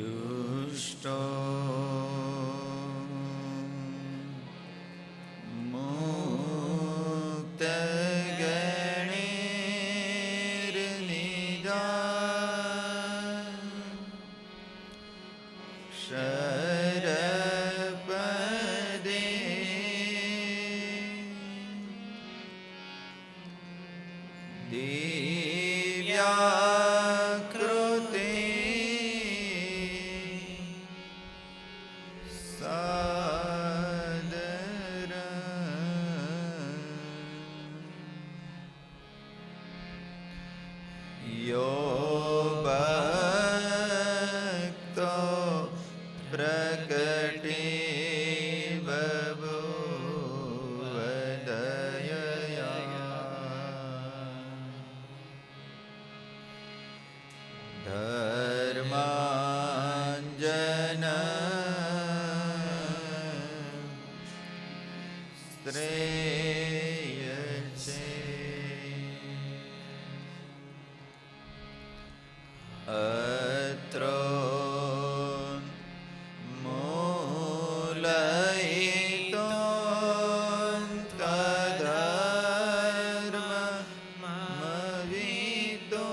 जुष्टो मुक्तगणैर्निजा शरपदे दिव्याकृते सादर यो भक्तो प्रकटे बभूवदयया धर्माञ्जन श्रेयसे अत्रो मूलयितो तद्धर्ममविदो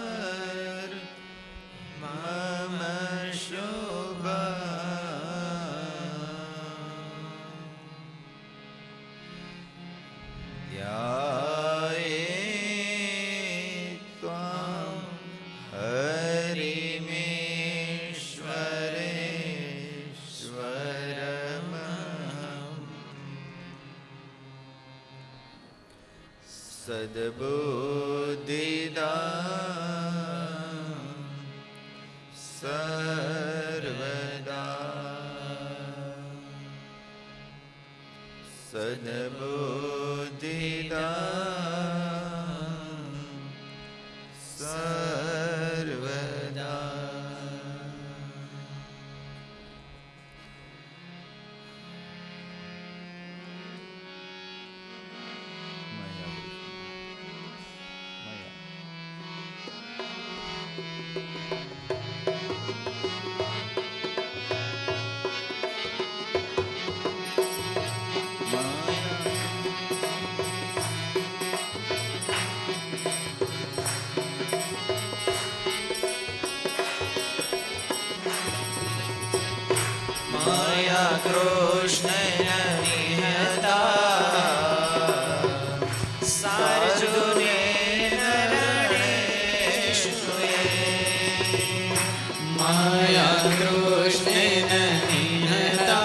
साधुष्कर मम शुभ ध्याये त्वां हरिमेश्वरेश्वरमहम् सद्बुद्धिदा सर्वदा सद्बुद्धिदा सर्वदा माया कृष्ण निहता सार्जुने नरणेषुये माया कृष्णेन निहता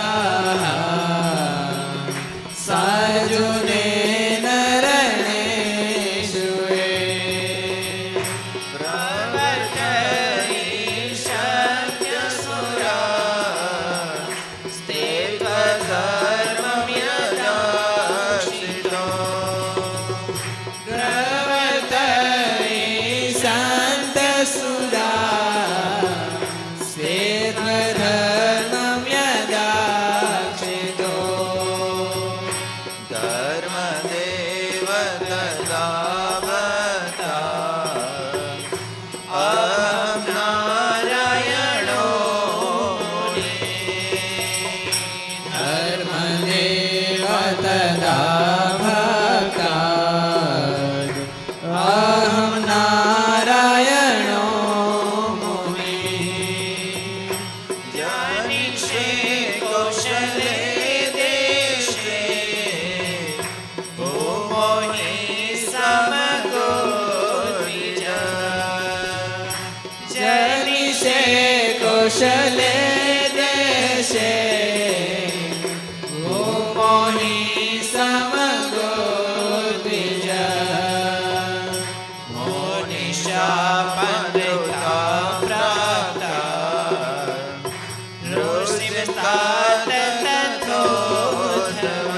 सार्जुनेन रणेषुये प्रवर्तयिष्यत्यसुरा स्तेत्वधर्मं यदाश्रितो प्रवर्तयिष्यन्तसुरा स्वेत्वधर्मं यदाक्षितो धर्मदेव तदा भक्ता अहं नारायणो धर्मदेव तदा भक्ता अहं नारायणो मुनिः जानिषे कौशले देशे भूमो हि समगो द्विज जनिषे कौशले देशे भूमो हि समगो द्विज मोनिशापनृता प्राप्ता ऋषिस्तात तथोधम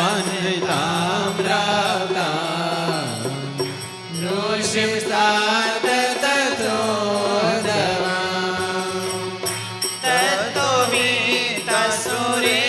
मुनिशापनृतां प्राप्ता ऋषिं तात तथोधम ततो वित्तसुरे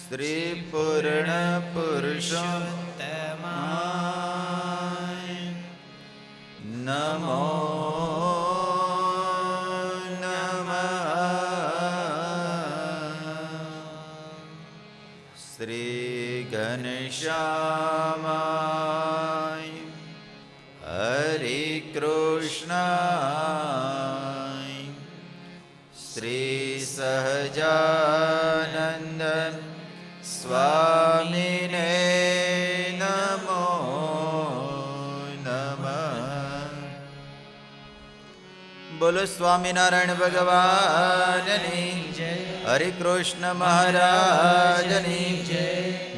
શ્રી પૂર્ણ પુરુષોત્તમાય નમો નમઃ. શ્રી ઘનશ્યામાય હરે કૃષ્ણાય શ્રી સહજાનંદ સ્વામીને નમો નમઃ. બોલો સ્વામિનારાયણ ભગવાનની જય. હરે કૃષ્ણ મહારાજની જય.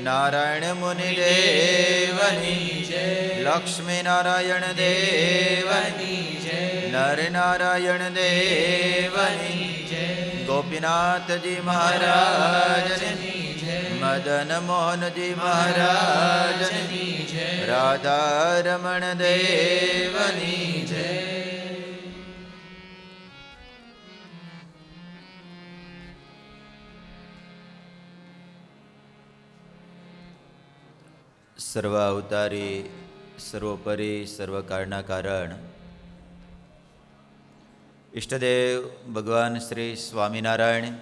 નારાયણ મુનિ દેવની જય. લક્ષ્મી નારાયણ દેવની જય. નર નારાયણ દેવની જય. ગોપીનાથજી મહારાજની જય. મદન મોહનજી મહારાજની જય. રાધા રમણ દેવની જય. સર્વ અવતારી સર્વોપરી સર્વકાળના કારણ ઈષ્ટદેવ ભગવાન શ્રી સ્વામિનારાયણ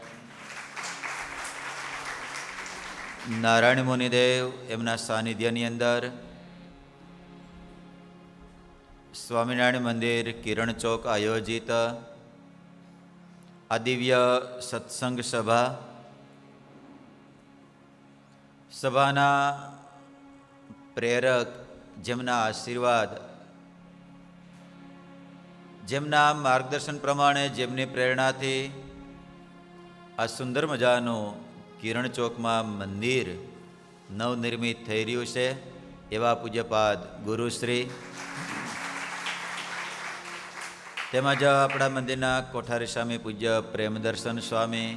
નારાયણ મુનિદેવ એમના સાનિધ્યની અંદર સ્વામિનારાયણ મંદિર કિરણ ચોક આયોજિત આ દિવ્ય સત્સંગ સભાના પ્રેરક, જેમના આશીર્વાદ, જેમના માર્ગદર્શન પ્રમાણે, જેમની પ્રેરણાથી આ સુંદર મજાનું કિરણ ચોકમાં મંદિર નવનિર્મિત થઈ રહ્યું છે એવા પૂજ્યપાદ ગુરુશ્રી, તેમજ આપણા મંદિરના કોઠારી સ્વામી પૂજ્ય પ્રેમદર્શન સ્વામી,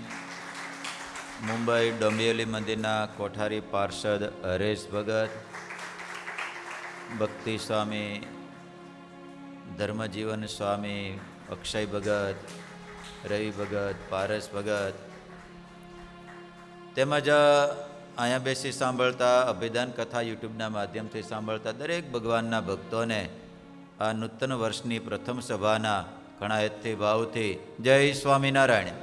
મુંબઈ ડોંબિવલી મંદિરના કોઠારી પાર્ષદ હરેશ ભગત, ભક્તિ સ્વામી, ધર્મજીવન સ્વામી, અક્ષય ભગત, રવિ ભગત, પારસ ભગત, તેમજ અહીંયા બેસી સાંભળતા અભિદાન કથા યુટ્યુબના માધ્યમથી સાંભળતા દરેક ભગવાનના ભક્તોને આ નૂતન વર્ષની પ્રથમ સભાના ઘણા હેતથી ભાવથી જય સ્વામિનારાયણ.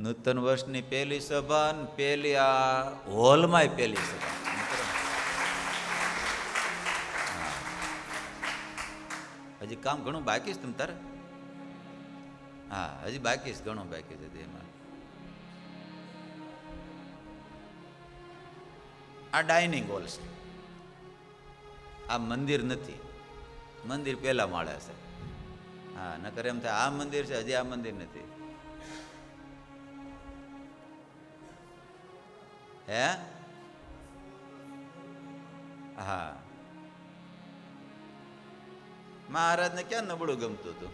નૂતન વર્ષની પહેલી સભા, પહેલી આ હોલમાંય પહેલી સભા. હજી કામ ઘણું બાકી છે તમ તારે? હા, હજી બાકી છે, ઘણું બાકી છે એમાં. આ ડાઇનિંગ હોલ છે, આ મંદિર નથી. મંદિર પહેલા માળે છે. હા, નકર એમ થાય આ મંદિર છે, હજી આ મંદિર નથી. હે? હા, મહારાજને ક્યાં નબળું ગમતું હતું?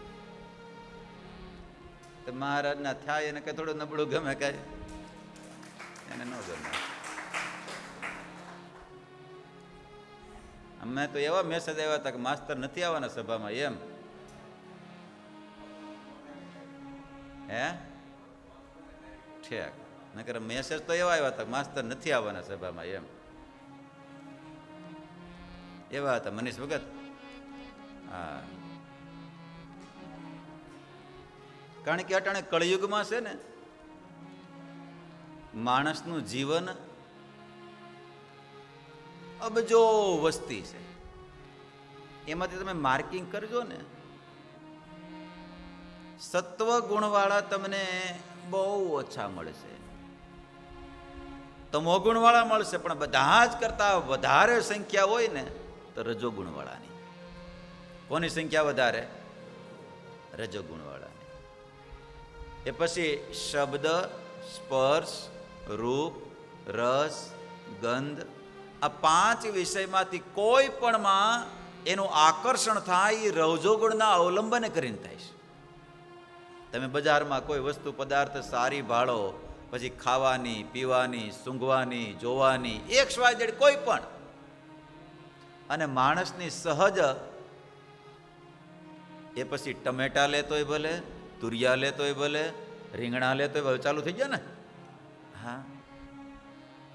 તો મહારાજના થાય એને કઈ થોડું નબળું ગમે? કઈ એને ન ગમે. અમે તો એવા મેસેજ આવ્યા હતા કે માસ્તર નથી આવવાના સભામાં, એમ. હે? ઠેક. નકર મેસેજ તો એવા આવ્યા હતા કે માસ્તર નથી આવવાના સભામાં, એમ. એવા હતા મનીષ ભગત. હા, કારણ કે અટાણે કળયુગમાં છે ને, માણસનું જીવન અબજો વસ્તી છે. એમાંથી તમે માર્કિંગ કરજો ને, સત્વ ગુણવાળા તમને બહુ ઓછા મળશે, તમો ગુણવાળા મળશે, પણ બધા જ કરતા વધારે સંખ્યા હોય ને તો રજોગુણવાળાની. કોની સંખ્યા વધારે? રજોગુણવાળાની. એ પછી શબ્દ, સ્પર્શ, રૂપ, રસ, ગંધ, આ પાંચ વિષયમાંથી કોઈ પણમાં એનું આકર્ષણ થાય એ રજોગુણના અવલંબને કરીને થાય છે. તમે બજારમાં કોઈ વસ્તુ પદાર્થ સારી ભાળો, પછી ખાવાની, પીવાની, સૂંઘવાની, જોવાની, એક સ્વાદ કોઈ પણ, અને માણસની સહજ એ પછી ટમેટા લેતોય ભલે, તુરિયા લેતોય ભલે, રીંગણા લેતોય ભલે, ચાલુ થઈ ગયા ને. હા,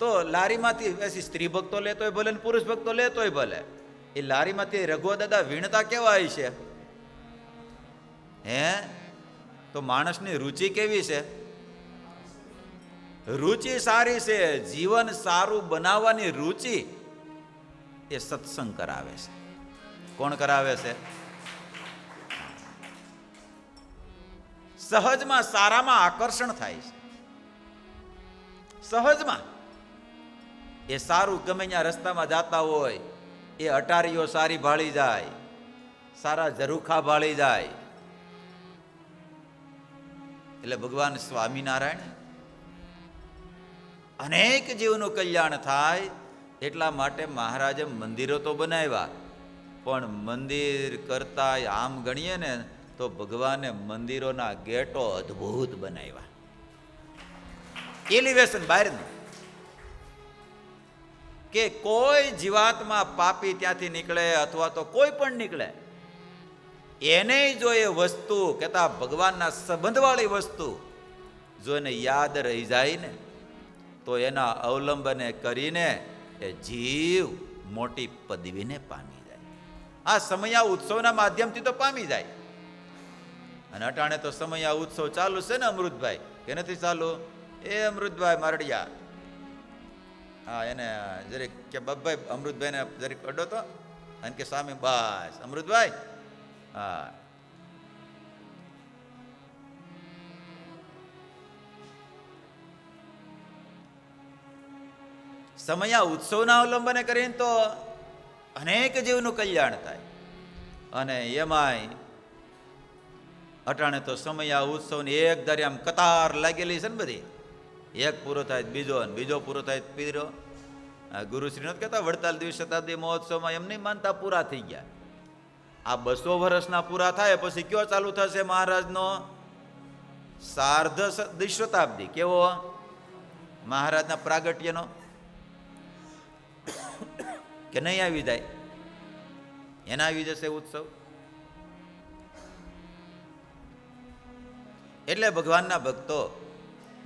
તો લારીમાંથી પછી સ્ત્રી ભક્તો લેતોય ભલે ને પુરુષ ભક્તો લેતોય ભલે, એ લારીમાંથી રઘુવા દાદા વીણતા કેવા હોય છે? હે, તો માણસની રુચિ કેવી છે? રુચિ સારી છે. જીવન સારું બનાવવાની રુચિ એ સત્સંગ કરાવે છે. કોણ કરાવે છે? સહજમાં સારામાં આકર્ષણ થાય છે. સહજમાં એ સારું ગમે ત્યાં રસ્તામાં જાતા હોય, એ અટારીઓ સારી ભાળી જાય, સારા ઝરૂખા ભાળી જાય. એટલે ભગવાન સ્વામિનારાયણ અનેક જીવનું કલ્યાણ થાય એટલા માટે મહારાજે મંદિરો તો બનાવ્યા, પણ મંદિર કરતા આમ ગણીએ ને તો ભગવાને મંદિરોના ગેટો અદ્ભુત બનાવ્યા. એલિવેશન બહારનું, કે કોઈ જીવાતમાં પાપી ત્યાંથી નીકળે અથવા તો કોઈ પણ નીકળે, એને જો એ વસ્તુ કહેતા ભગવાનના સંબંધવાળી વસ્તુ જો એને યાદ રહી જાય ને, તો એના અવલંબને કરીને એ જીવ મોટી પદવીને પામી જાય. આ સમયા ઉત્સવના માધ્યમથી તો પામી જાય. અને અટાણે તો સમયા ઉત્સવ ચાલુ છે ને અમૃતભાઈ, કે નથી ચાલુ? એ અમૃતભાઈ મારડિયા, હા, એને જરીક કે બાપભાઈ અમૃતભાઈને જરીક અડો તો, અને કે સામે બસ અમૃતભાઈ, હા. સમયા ઉત્સવના અવલંબને કરીને તો અનેક જીવનું કલ્યાણ થાય. અને એમાંય અટાણે તો સમયા ઉત્સવની એક ધારી આમ કતાર લાગેલી છે ને બધી. એક પૂરો થાય બીજો, બીજો પૂરો થાય ત્રીજો. ગુરુશ્રી નથી કહેતા વડતાલ દ્વિશતાબ્દી મહોત્સવમાં એમ નહીં માનતા પૂરા થઈ ગયા. આ 200 વર્ષના પૂરા થાય પછી કયો ચાલુ થશે મહારાજનો સાર્ધ દ્વિશતાબ્દી? કેવો? મહારાજના પ્રાગટ્યનો કે નહીં આવી જાય? એના આવી જશે ઉત્સવ. એટલે ભગવાનના ભક્તો,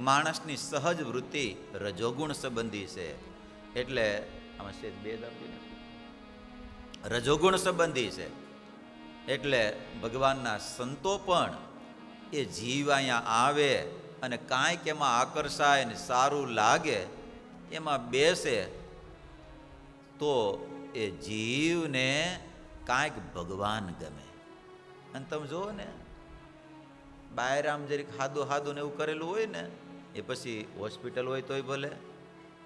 માણસની સહજ વૃત્તિ રજોગુણ સંબંધી છે. એટલે આમાં છે બે રજોગુણ સંબંધી છે. એટલે ભગવાનના સંતો પણ એ જીવ અહીંયા આવે અને કાંઈક એમાં આકર્ષાય ને સારું લાગે, એમાં બેસે, તો એ જીવને કાંઈક ભગવાન ગમે. અને તમે જુઓ ને, બહાર આમ જરીક હાદું હાદું ને એવું કરેલું હોય ને, એ પછી હોસ્પિટલ હોય તોય ભલે,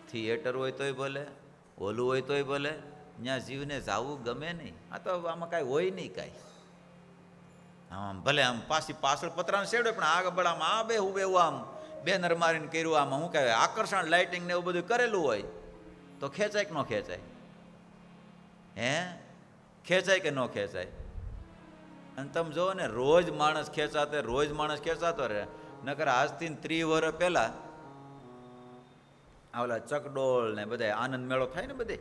થિયેટર હોય તોય ભલે, ઓલું હોય તોય ભલે, ત્યાં જીવને જવું ગમે નહીં. આ તો આમાં કાંઈ હોય નહીં કાંઈ. આમ ભલે આમ પાછળ પતરાનો શેડ હોય, પણ આગળ આમ આ બે હું આમ બેનર મારીને કર્યું, આમાં શું કહેવાય આકર્ષણ લાઇટિંગ ને એવું બધું કરેલું હોય, તો ખેંચાય કે ન ખેંચાય? હે, ખેંચાય કે ન ખેંચાય? અને તમે જુઓ ને, રોજ માણસ ખેંચાતો રહે. નકર આજથી 30 વર્ષ પહેલા ઓલા ચકડોળ ને બધા આનંદ મેળો થાય ને બધે,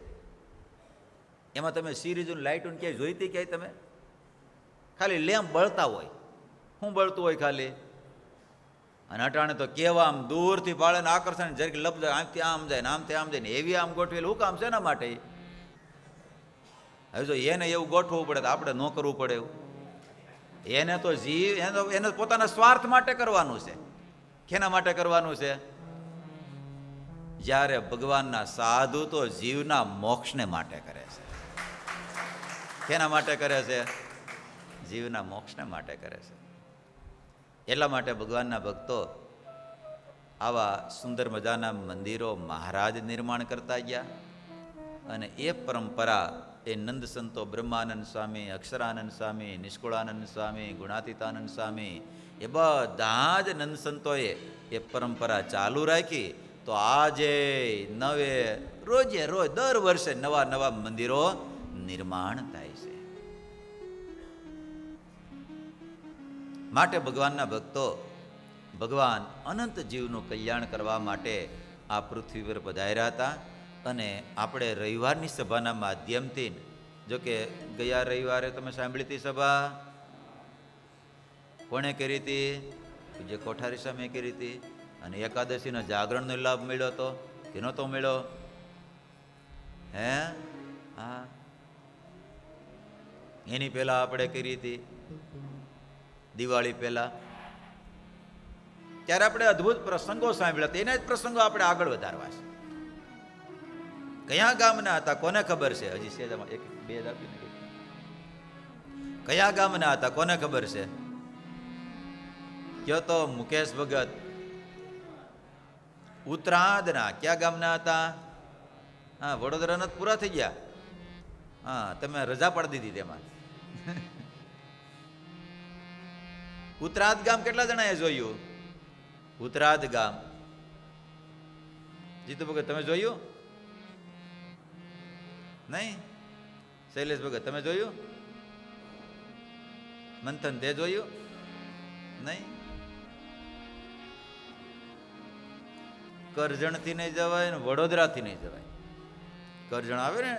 એમાં તમે સિરીઝ લાઇટોને ક્યાંય જોઈતી? ક્યાંય તમે ખાલી લેમ્પ બળતા હોય. શું બળતું હોય ખાલી? અને અટાણે તો કેવા આમ દૂરથી બાળાને આકર્ષણ જરીક લપ જાય, આમથી આમ જાય ને આમથી આમ જાય ને, એવી આમ ગોઠવેલું. શું કામ છે એના માટે? હવે જો એને એવું ગોઠવવું પડે તો આપણે ન કરવું પડે એવું? એને તો જીવ એને પોતાના સ્વાર્થ માટે કરવાનું છે. કેના માટે કરવાનું છે? જ્યારે ભગવાનના સાધુ તો જીવના મોક્ષને માટે કરે છે. કેના માટે કરે છે? જીવના મોક્ષને માટે કરે છે. એટલા માટે ભગવાનના ભક્તો આવા સુંદર મજાના મંદિરો મહારાજ નિર્માણ કરતા ગયા. અને એ પરંપરા એ નંદ સંતો બ્રહ્માનંદ સ્વામી, અક્ષરાનંદ સ્વામી, નિષ્કુળાનંદ સ્વામી, ગુણાતીતાનંદ સ્વામી, એ બધા જ નંદ સંતોએ એ પરંપરા ચાલુ રાખી. તો આજે રોજે રોજ દર વર્ષે નવા નવા મંદિરો નિર્માણ થાય છે. માટે ભગવાનના ભક્તો, ભગવાન અનંત જીવનું કલ્યાણ કરવા માટે આ પૃથ્વી પર પધાર્યા હતા. અને આપણે રવિવારની સભાના માધ્યમથી, જો કે ગયા રવિવારે તમે સાંભળી હતી સભા, કોણે કરી હતી? જે કોઠારી સામે કરી હતી. અને એકાદશીનો જાગરણનો લાભ મળ્યો તો કે નહોતો મળ્યો? હે? હા, એની પહેલા આપણે કરી હતી દિવાળી પહેલા, ત્યારે આપણે અદ્ભુત પ્રસંગો સાંભળ્યા હતા. એના જ પ્રસંગો આપણે આગળ વધારવા છે. કયા ગામના હતા કોને ખબર છે? હજી સેજામાં એક બે જ આપી ને. કયા ગામના હતા કોને ખબર છે? કયો તો મુકેશ ભગત. ઉત્તરાદના. ક્યાં ગામના હતા? હા, વડોદરાના પૂરા થઈ ગયા. હા, તમે રજા પાડી દીધી તેમાં. ઉત્તરાદ ગામ કેટલા જણાએ જોયું? ઉત્તરાદ ગામ જીતુ ભગત તમે જોયું નહીં? શૈલેષ ભગત તમે જોયું? મંથન તે જોયું નહીં? કરજણથી નહીં જવાય ને વડોદરાથી નહીં જવાય. કરજણ આવે ને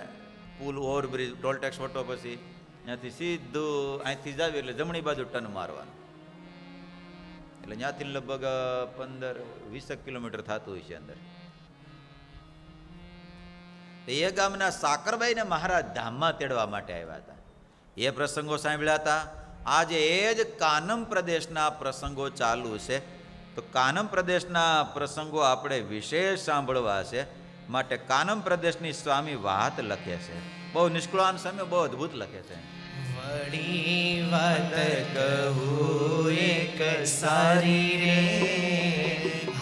પુલ ઓવરબ્રિજ ટોલટેક્સ ફોટો પછી ત્યાંથી સીધું અહીંથી જાવ એટલે જમણી બાજુ ટર્ન મારવાનું. એટલે ત્યાંથી લગભગ 15-20 કિલોમીટર થતું હોય છે અંદર. એ ગામના સાકરબાઈને મહારાજ ધામમાં તેડવા માટે આવ્યા હતા. એ પ્રસંગો સાંભળ્યા હતા. આજે એ જ કાનમ પ્રદેશના પ્રસંગો ચાલુ છે. તો કાનમ પ્રદેશના પ્રસંગો આપણે વિશેષ સાંભળવા છે. માટે કાનમ પ્રદેશની સ્વામી વાત લખે છે. બહુ નિષ્કુળાન સ્વામી બહુ અદભુત લખે છે. વળી વાત કહું એક સારી રે,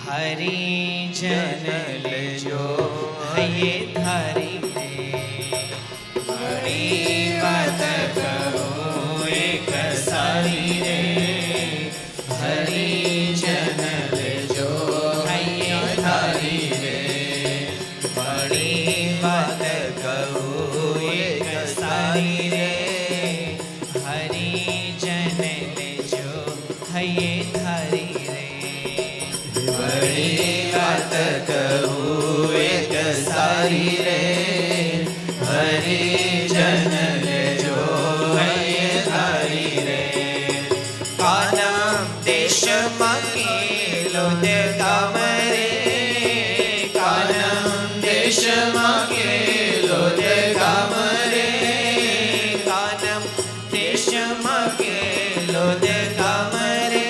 હરિજન લેજો હૈયે ધારી રે. વળી વાત કહું એક સારી રે, હરિજન લેજો હૈયે ધારી રે. વળી વાત કહું એક સારી રે, હરિજન લેજો હૈયે ધારી રે. વળી વાત કહું એક સારી રે, હરિજન લેજો હૈયે ધારી રે. કાનમ દેશમાં કેલો દે ગામ રે, કાનમ દેશમાં કેલો દે ગામ રે. કાનમ દેશમાં કેલો દે ગામ રે,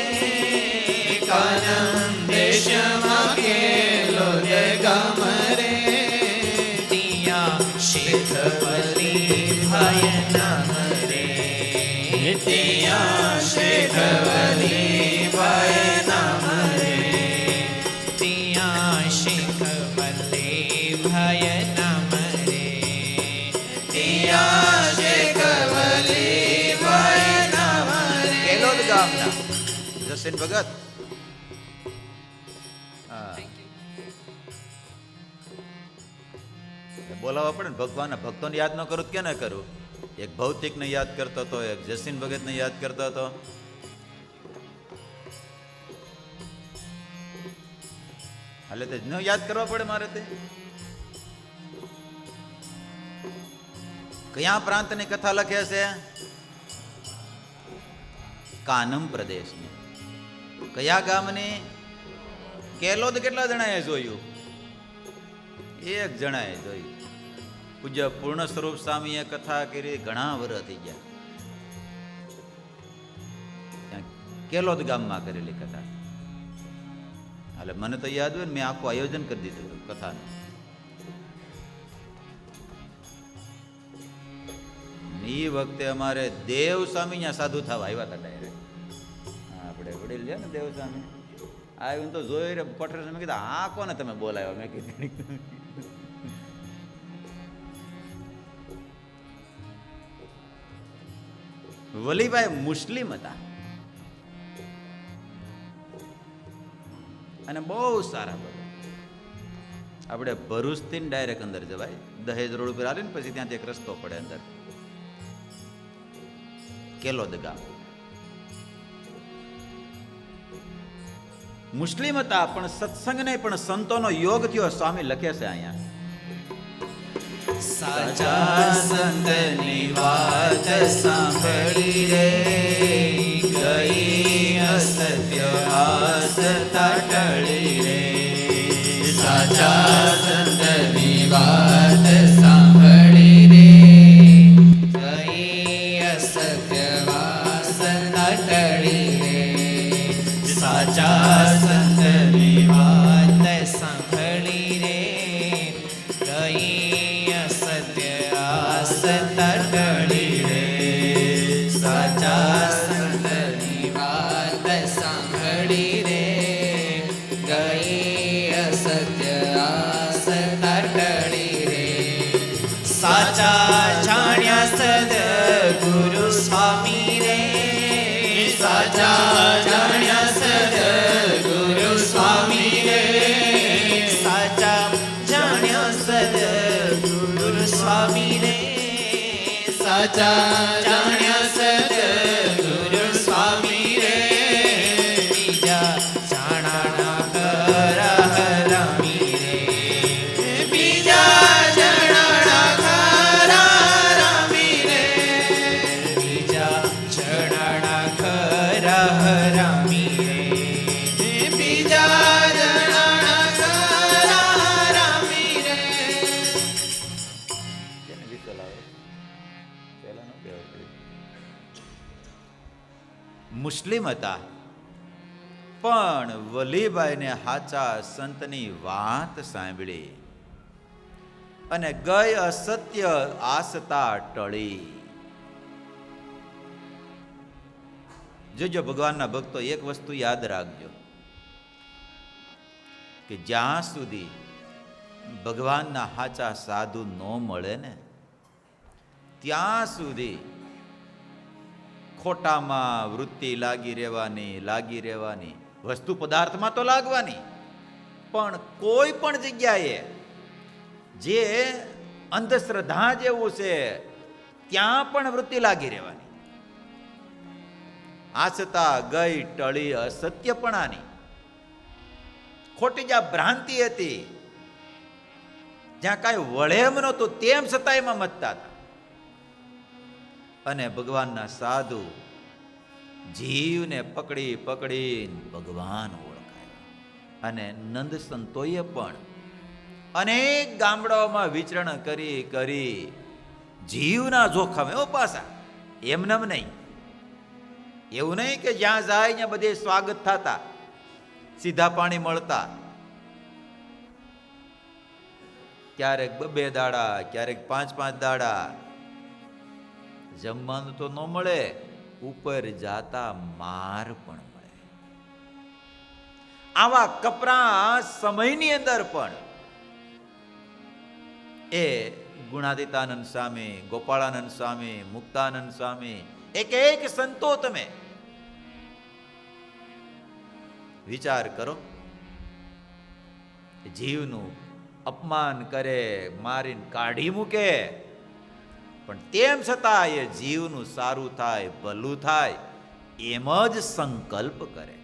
કાનમ દેશમાં કેલો દે ગામ રે. તિયા શેખવલી ભાઈ નામ રે, તિયા શેખવલી ભાઈ નામ રે. તિયા શેખવલી ભાઈ નામ રે, તિયા શેખવલી ભાઈ નામ રે. કેલોદ ગામના જસીન ભગત. હા, બોલાવવા પડે ને. ભગવાનના ભક્તોને યાદ ન કરું કે ન કરું? એક ભૌતિકને યાદ કરતો હતો, એક જસીન ભગતને યાદ કરતો હતો. હાલે તે ન યાદ કરવા પડે મારે. તે કયા પ્રાંતની કથા લખે છે? કાનમ પ્રદેશની. કયા ગામની? કેલોદ. કેટલા જણાએ જોયું? એક જણાએ જોયું. પૂજ્ય પૂર્ણ સ્વરૂપ સ્વામીએ કથા કરી, ઘણા વર્ષ થઈ ગયા. ત્યાં કેલોદ ગામમાં કરેલી કથા. એટલે મને તો યાદ હોય ને, મેં આખું આયોજન કરી દીધું હતું કથાનું. એ વખતે અમારે દેવ સ્વામી ત્યાં સાધુ થવા આવ્યા હતા ડાયરેક્ટ. આપણે વડીલ છે ને દેવ સ્વામી આવ્યું તો જોઈ રે પઠર. મેં કીધું આ કોને તમે બોલાવ્યા? મેં કીધું વલીભાઈ મુસ્લિમ હતા અને બહુ સારા બધા. આપણે ભરૂચથી ડાયરેક્ટ અંદર જવાય. દહેજ રોડ ઉપર આવીને પછી ત્યાંથી એક રસ્તો પડે અંદર. કેલોદ ગામ. મુસ્લિમ હતા પણ સત્સંગ નહીં, પણ સંતોનો યોગ થયો. સ્વામી લખે છે અહીંયા, સાચા સંતની વાત સાંભળી રે, ગઈ અસત્ય આસતા ટળી રે. સાચા સંતની વાત સાંભળી રે, ગઈ અસત્ય વાસના ટળી રે. સાચા સંતની વાત સાંભળી રે, ગઈ અસત્ય આસતા ટળી રે. સાચા સંતની વાત સાંભળી રે, ગઈ અસત્ય આસતા ટળી રે. સાચા જાણ્યા સદગુરુ સ્વામી રે, સાચા જાણ્યા સદગુરુ સ્વામી રે. સાચા જાણ્યા સદગુરુ સ્વામી રે, સાચા જાણ્યા સદગુરુ સ્વામી રે. બીજા જાણાના ખરા હરામી રે, બીજા જણાના ખરા રામી રે. બીજા જણાના ખરા હરામી રે, બીજા જણાના ખરા રામી રે. કેને વિકલ આવે? પહેલા નો કહેવાય પડ્યું. મુસ્લિમ હતા, પણ વલીભાઈને હાચા સંતની વાત સાંભળી અને ગઈ અસત્ય આસતા ટળી. જોજો ભગવાનના ભક્તો, એક વસ્તુ યાદ રાખજો કે જ્યાં સુધી ભગવાનના હાચા સાધુ ન મળે ને ત્યાં સુધી ખોટામાં વૃત્તિ લાગી રહેવાની, વસ્તુ પદાર્થમાં તો લાગવાની, પણ કોઈ પણ જગ્યાએ જે અંધશ્રદ્ધા જેવું છે ત્યાં પણ વૃત્તિ લાગી રહેવાની. આસતા ગઈ ટળી અસત્યપણાની. ખોટી જ્યાં ભ્રાંતિ હતી, જ્યાં કાંઈ વળે એમ નહોતું, તેમ છતાં એમાં મતતા હતા. અને ભગવાનના સાધુ જીવને પકડી પકડીને ભગવાન ઓળખાય. અને નંદ સંતોએ પણ અનેક ગામડાઓમાં વિચરણ કરી જીવના જોખમે પાછા એમનેમ નહીં. એવું નહીં કે જ્યાં જાય ત્યાં બધે સ્વાગત થતા, સીધા પાણી મળતા. ક્યારેક 2 દાડા, ક્યારેક 5 દાડા જમવાનું તો ન મળે, ઉપર જાતા માર પણ મળે. આવા કપરા સમયની અંદર પણ એ ગુણાતીતાનંદ સ્વામી, ગોપાળાનંદ સ્વામી, મુક્તાનંદ સ્વામી, એક સંતો તમે વિચાર કરો. જીવનું અપમાન કરે, મારીને કાઢી મૂકે, પણ તેમ છતાં એ જીવનું સારું થાય, ભલું થાય એમ જ સંકલ્પ કરે.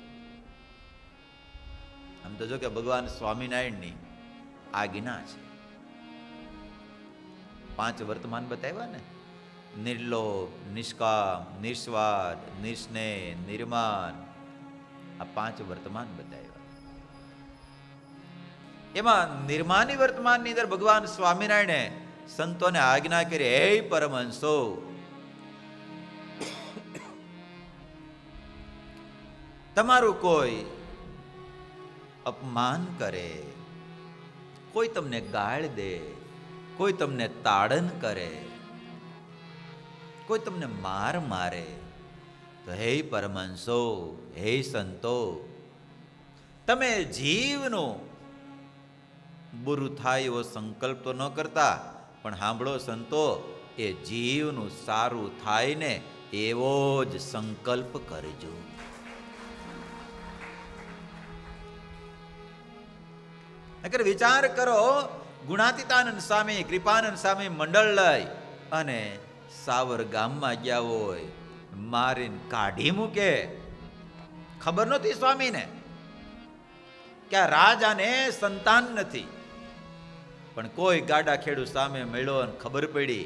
આમ તો જો કે ભગવાન સ્વામિનારાયણની આજ્ઞા છે. 5 વર્તમાન બતાવ્યા ને: નિર્લોભ, નિષ્કામ, નિસ્વાર્થ, નિસ્નેહ, નિર્માન. આ 5 વર્તમાન બતાવ્યા. એમાં નિર્માની વર્તમાનની અંદર ભગવાન સ્વામિનારાયણે સંતોને આજ્ઞા કરી, હે પરમહંસો, તમારું કોઈ અપમાન કરે, કોઈ તમને ગાળ દે, કોઈ તમને તાડન કરે, કોઈ તમને મારે, તો હે પરમહંસો, હે સંતો, તમે જીવનું બુરું થાય એવો સંકલ્પ તો ન કરતા, પણ સાંભળો સંતો, એ જીવનું સારું થાય ને એવો જ સંકલ્પ કરજો. નકર વિચાર કરો, ગુણાતીતાનંદ સ્વામી, કૃપાનંદ સ્વામી મંડળ લઈ અને સાવર ગામમાં ગયા હોય, મારીને કાઢી મૂકે. ખબર નહોતી સ્વામીને કે આ રાજાને સંતાન નથી, પણ કોઈ ગાડા ખેડૂ સામે મળ્યો અને ખબર પડી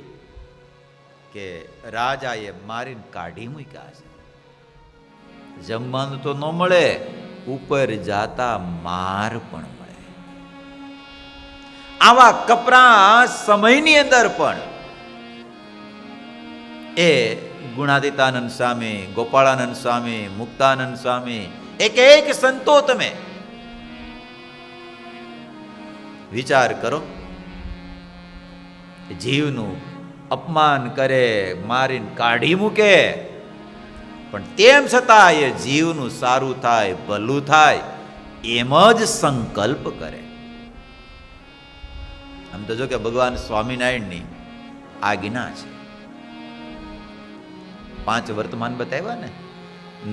કે રાજાએ મારીને કાઢી મૂક્યા છે. જમવાનું તો ન મળે, ઉપર જાતા માર પણ મળે. આવા કપરા સમયની અંદર પણ એ ગુણાતીતાનંદ સ્વામી, ગોપાળાનંદ સ્વામી, મુક્તાનંદ સ્વામી, એક સંતો તમે વિચાર કરો. જીવનું અપમાન કરે, મારીને કાઢી મૂકે, પણ તેમ છતાં એ જીવનું સારું થાય, ભલું થાય એમ જ સંકલ્પ કરે. આમ તો જો કે ભગવાન સ્વામિનારાયણની આજ્ઞા છે. 5 વર્તમાન બતાવ્યા ને,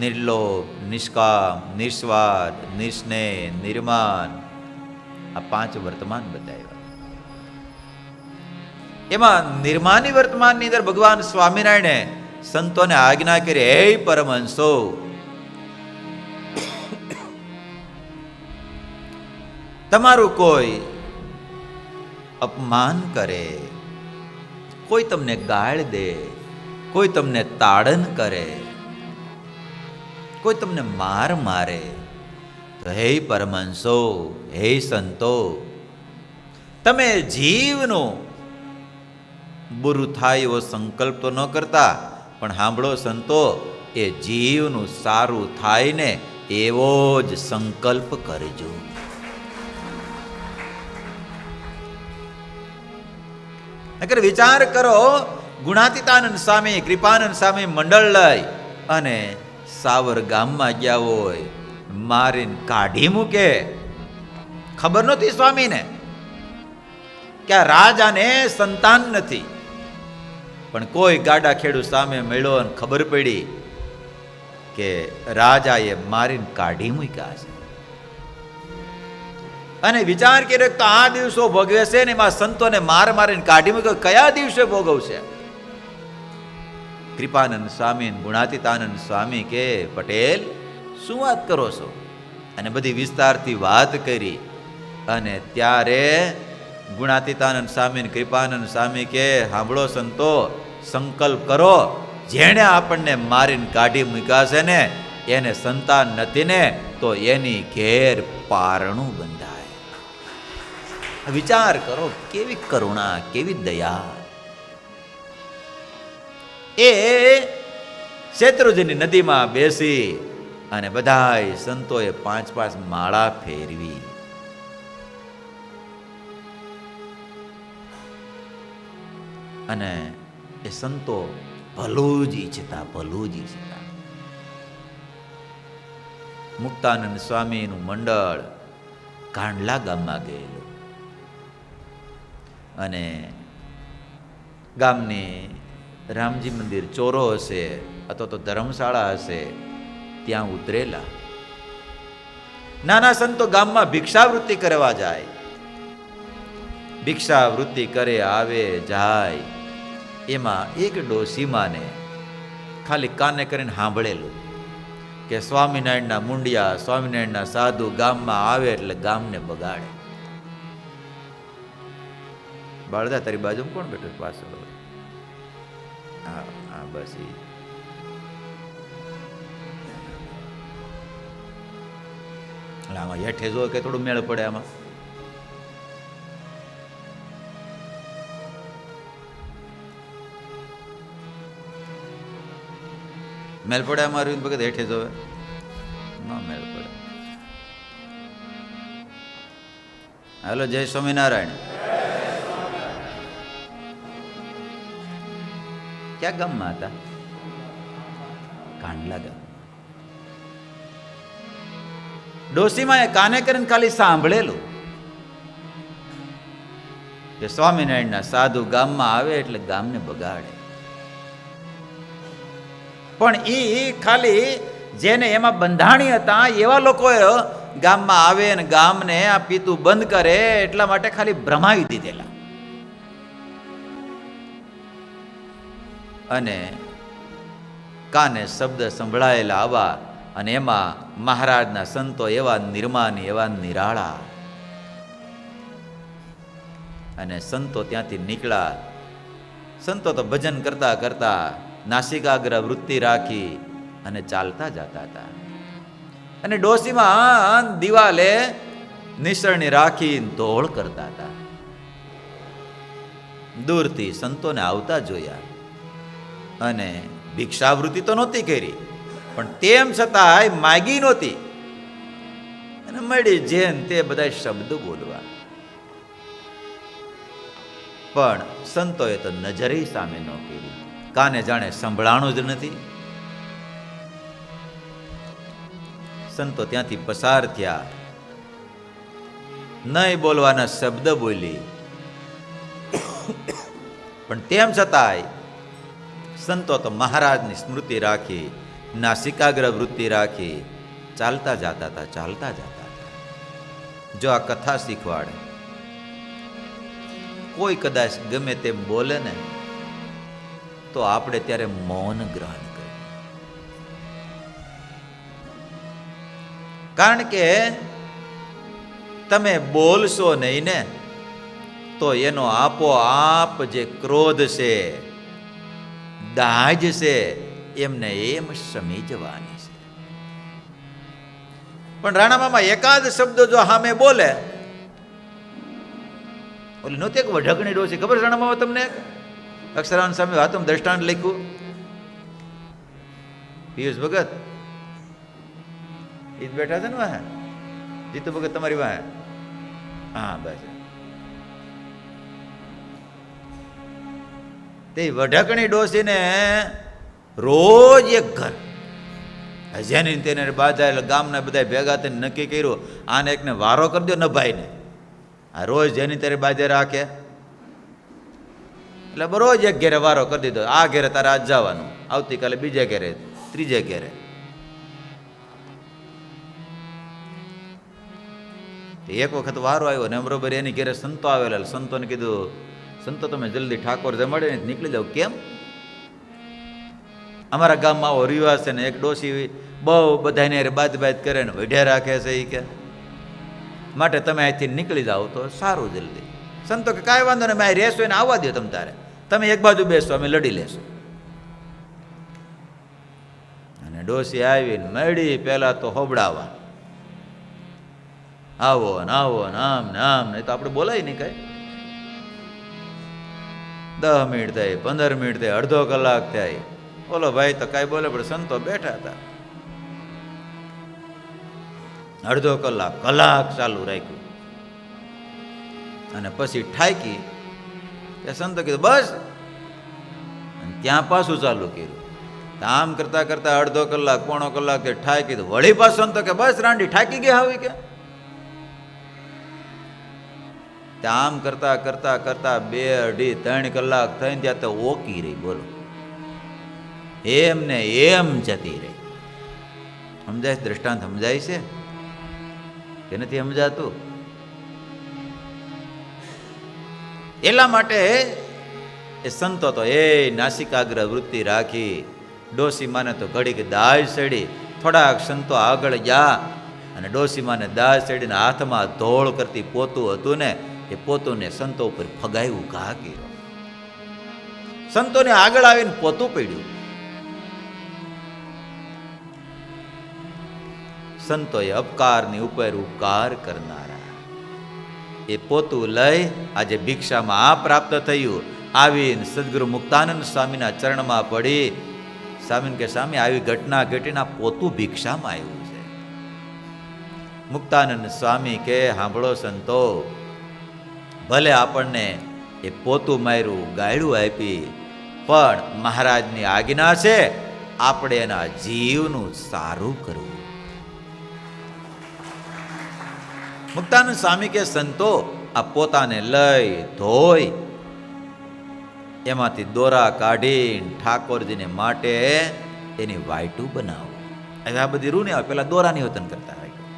નિર્લોભ, નિષ્કામ, નિસ્વાર્થ, નિસ્નેહ, નિર્માન, આ 5 વર્તમાન બતાવ્યા. એમાં નિર્માની વર્તમાનની અંદર ભગવાન સ્વામિનારાયણે સંતોને આજ્ઞા કરી, હે પરમહંસો, તમારું કોઈ અપમાન કરે, કોઈ તમને ગાળ દે, કોઈ તમને તાડન કરે, કોઈ તમને માર મારે, તો હે પરમહંસો, હે સંતો, તમે જીવનું બુરું થાય એવો સંકલ્પ તો ન કરતા, પણ સાંભળો સંતો, એ જીવનું સારું થાય ને એવો જ સંકલ્પ કરજો. નકર વિચાર કરો, ગુણાતીતાનંદ સ્વામી, કૃપાનંદ સ્વામી મંડળ લઈ અને સાવર ગામમાં ગયા હોય, મારીને કાઢી મૂકે. ખબર નહોતી સ્વામીને કે આ રાજાને સંતાન નથી, પણ કોઈ ગાડા ખેડૂ સામે મળ્યો અને ખબર પડી કે રાજાએ મારીને કાઢી મૂક્યા છે. અને વિચાર કર્યો તો આ દિવસો ભોગવે છે ને એમાં સંતોને મારીને કાઢી મૂક્યો, કયા દિવસે ભોગવશે? કૃપાનંદ સ્વામી, ગુણાતીતાનંદ સ્વામી કે પટેલ શું વાત કરો છો? અને બધી વિસ્તારથી વાત કરી. અને ત્યારે ગુણાતીતાનંદ સ્વામી, કૃપાનંદ સ્વામી કે સાંભળો સંતો, સંકલ્પ કરો, જેણે આપણને મારીને કાઢી મૂક્યા છે ને એને સંતાન નથી ને, તો એની ઘેર પારણું બંધાય. વિચાર કરો, કેવી કરુણા, કેવી દયા. એ શેત્રુંજીની નદીમાં બેસી અને બધાય સંતોએ 5 માળા ફેરવી. અને એ સંતો ભલું જ ઈચ્છતા, ભલું જ ઈચ્છતા. મુક્તાનંદ સ્વામીનું મંડળ કાંડલા ગામમાં ગયેલું અને ગામની રામજી મંદિર ચોરો હશે અથવા તો ધર્મશાળા હશે, ત્યાં ઉતરેલા. નાના સંતો ગામમાં ભિક્ષાવૃત્તિ કરવા જાય. ભિક્ષાવૃત્તિ કરે, આવે જાય. એમાં એક ડોસીમાને ખાલી કાને કરીને સાંભળેલું કે સ્વામિનારાયણના મુંડિયા, સ્વામિનારાયણના સાધુ ગામમાં આવે એટલે ગામને બગાડે. બાળદા તારી બાજુમાં કોણ બેઠું પાછળ? હા હા, બસ એ. આમાં હેઠે જો કે થોડું મેળ પડે. આમાં મેળ પડે? અમારું ભગત હેઠે જોવે ના મેળ પડે. હાલો, જય સ્વામિનારાયણ. ક્યાં ગામમાં હતા? કાંડલા ગામ. ડોસીમાં એ કાને કરીને ખાલી સાંભળેલું કે સ્વામિનારાયણના સાધુ ગામમાં આવે એટલે ગામને બગાડે. પણ એ ખાલી જેને એમાં બંધાણી હતા એવા લોકો ગામમાં આવે અને ગામને આ પીતું બંધ કરે એટલા માટે ખાલી ભ્રમાવી દીધેલા. અને કાને શબ્દ સંભળાયેલા આવા, અને એમાં મહારાજના સંતો એવા નિર્માની, એવા નિરાળા. અને સંતો ત્યાંથી નીકળ્યા. સંતો તો ભજન કરતા કરતા નાસિકાગ્ર વૃત્તિ રાખી અને ચાલતા જતા હતા. અને ડોશીમાં દિવાલે નિસરણી રાખી ધોળ કરતા હતા. દૂરથી સંતોને આવતા જોયા અને ભિક્ષાવૃત્તિ તો નહોતી કરી, પણ તેમ છતાંય માગી નહોતી અને મળી જેમ તે બધા શબ્દો બોલવા. પણ સંતોએ તો નજરે સામે ન કરી, કાને જાણે સંભળાણું જ નથી. સંતો ત્યાંથી પસાર થયા, નહીં બોલવાના શબ્દ બોલી, પણ તેમ છતાંય સંતો તો મહારાજની સ્મૃતિ રાખી, નાસિકાગ્ર વૃત્તિ રાખી ચાલતા જતા હતા, ચાલતા જતા હતા. જો આ કથા શીખવાડે, કોઈ કદાચ ગમે તેમ બોલે ને તો આપણે ત્યારે મૌન ગ્રહણ કરીએ. કારણ કે તમે બોલશો નહીં ને તો એનો આપોઆપ જે ક્રોધ છે, દાજ છે, એમને એમ શમી જવાની છે. પણ રાણામામા એકાદ શબ્દ જો સામે બોલે, ઓલી નહોતી એક વઢકણી ડોસી, ખબર છે રાણામામા તમને? અક્ષરાન સામે વાતમ દ્રષ્ટાંત લખ્યું, પિયુષ ભગત એ જ બેઠા છે ને વાહે, જીતુ ભગત તમારી વાહે, હા બસ. તે વઢકણી ડોસીને રોજ એક ઘર, જેની તેને બાજા, એટલે ગામના બધા ભેગા થઈને નક્કી કર્યું આને એકને વારો કરી દો નભાઈને. આ રોજ જેની ત્યારે બાજે રાખે એટલે રોજ એક ઘેરે વારો કરી દીધો, આ ઘેરે તારે આજ જવાનું, આવતીકાલે બીજે ઘેરે, ત્રીજે ઘેરે. એક વખત વારો આવ્યો ને બરોબર એની ઘેરે સંતો આવેલા. સંતોને કીધું, સંતો તમે જલ્દી ઠાકોર જમાડે ને નીકળી જાવ. કેમ? અમારા ગામમાં આવો રિવાજ છે ને એક ડોસી બહુ બધાને બાદ કરે ને વઢ્યા રાખે છે એ કે, માટે તમે અહીંથી નીકળી જાઓ તો સારું જલ્દી. સંતો કે કાંઈ વાંધો ને, મેં રહેશો એને આવવા દો, તમ તારે તમે એક બાજુ બેસો, અમે લડી લેશું. અને ડોસી આવીને મળી પહેલા તો હોબડાવા, આવો ને આવો ને આમ ને આમ, નહીં તો આપણે બોલાય નહીં કઈ. 10 મિનિટ થાય, 15 મિનિટ થાય, અડધો કલાક થાય, બોલો ભાઈ તો કાંઈ બોલે, પણ સંતો બેઠા હતા. અડધો કલાક, કલાક ચાલુ રાખ્યું અને પછી ઠાકી એ સંતો કીધું બસ, ત્યાં પાછું ચાલુ કર્યું. આમ કરતા કરતા અડધો કલાક, પોણો કલાક ઠાકી કીધું, વળી પાછું સંતો કે બસ રાંડી ઠાકી ગયા આવી કે. આમ કરતા કરતા કરતા 2, 2.5, 3 કલાક થઈને ત્યાં તો ઓકી રહી. બોલો, એમ ને એમ જતી રહી. સમજાય? દ્રષ્ટાંત સમજાય છે કે નથી સમજાતું? એટલા માટે એ સંતો તો એ નાસિકાગ્ર વૃત્તિ રાખી. ડોસીમાને તો ઘડીક દાજ ચડી. થોડાક સંતો આગળ ગયા અને ડોસીમાને દાજ ચડીને હાથમાં ધોળ કરતી પોતું હતું ને, એ પોતુને સંતો ઉપર ફગાવ્યું, ઘા કર્યો. સંતોને આગળ આવીને પોતું પડ્યું. સંતોએ અપકારની ઉપર ઉપકાર કરનારા એ પોતું લઈ આજે ભિક્ષામાં આ પ્રાપ્ત થયું. આવીને સદગુરુ મુક્તાનંદ સ્વામીના ચરણમાં પડી. સ્વામીને કે સ્વામી આવી ઘટના ઘટીને પોતું ભિક્ષામાં આવ્યું છે. મુક્તાનંદ સ્વામી કે સાંભળો સંતો, ભલે આપણને એ પોતું માર્યું, ગાયડું આપી, પણ મહારાજની આજ્ઞા છે આપણે એના જીવનું સારું કરવું. મુક્તાનંદ સ્વામી કે સંતો, આ પોતાને લઈ ધોઈ એમાંથી દોરા કાઢીને ઠાકોરજીને માટે એની વાયટું બનાવો. હવે આ બધી રૂ ને આવે, પેલા દોરાની વતન કરતા વાયટું,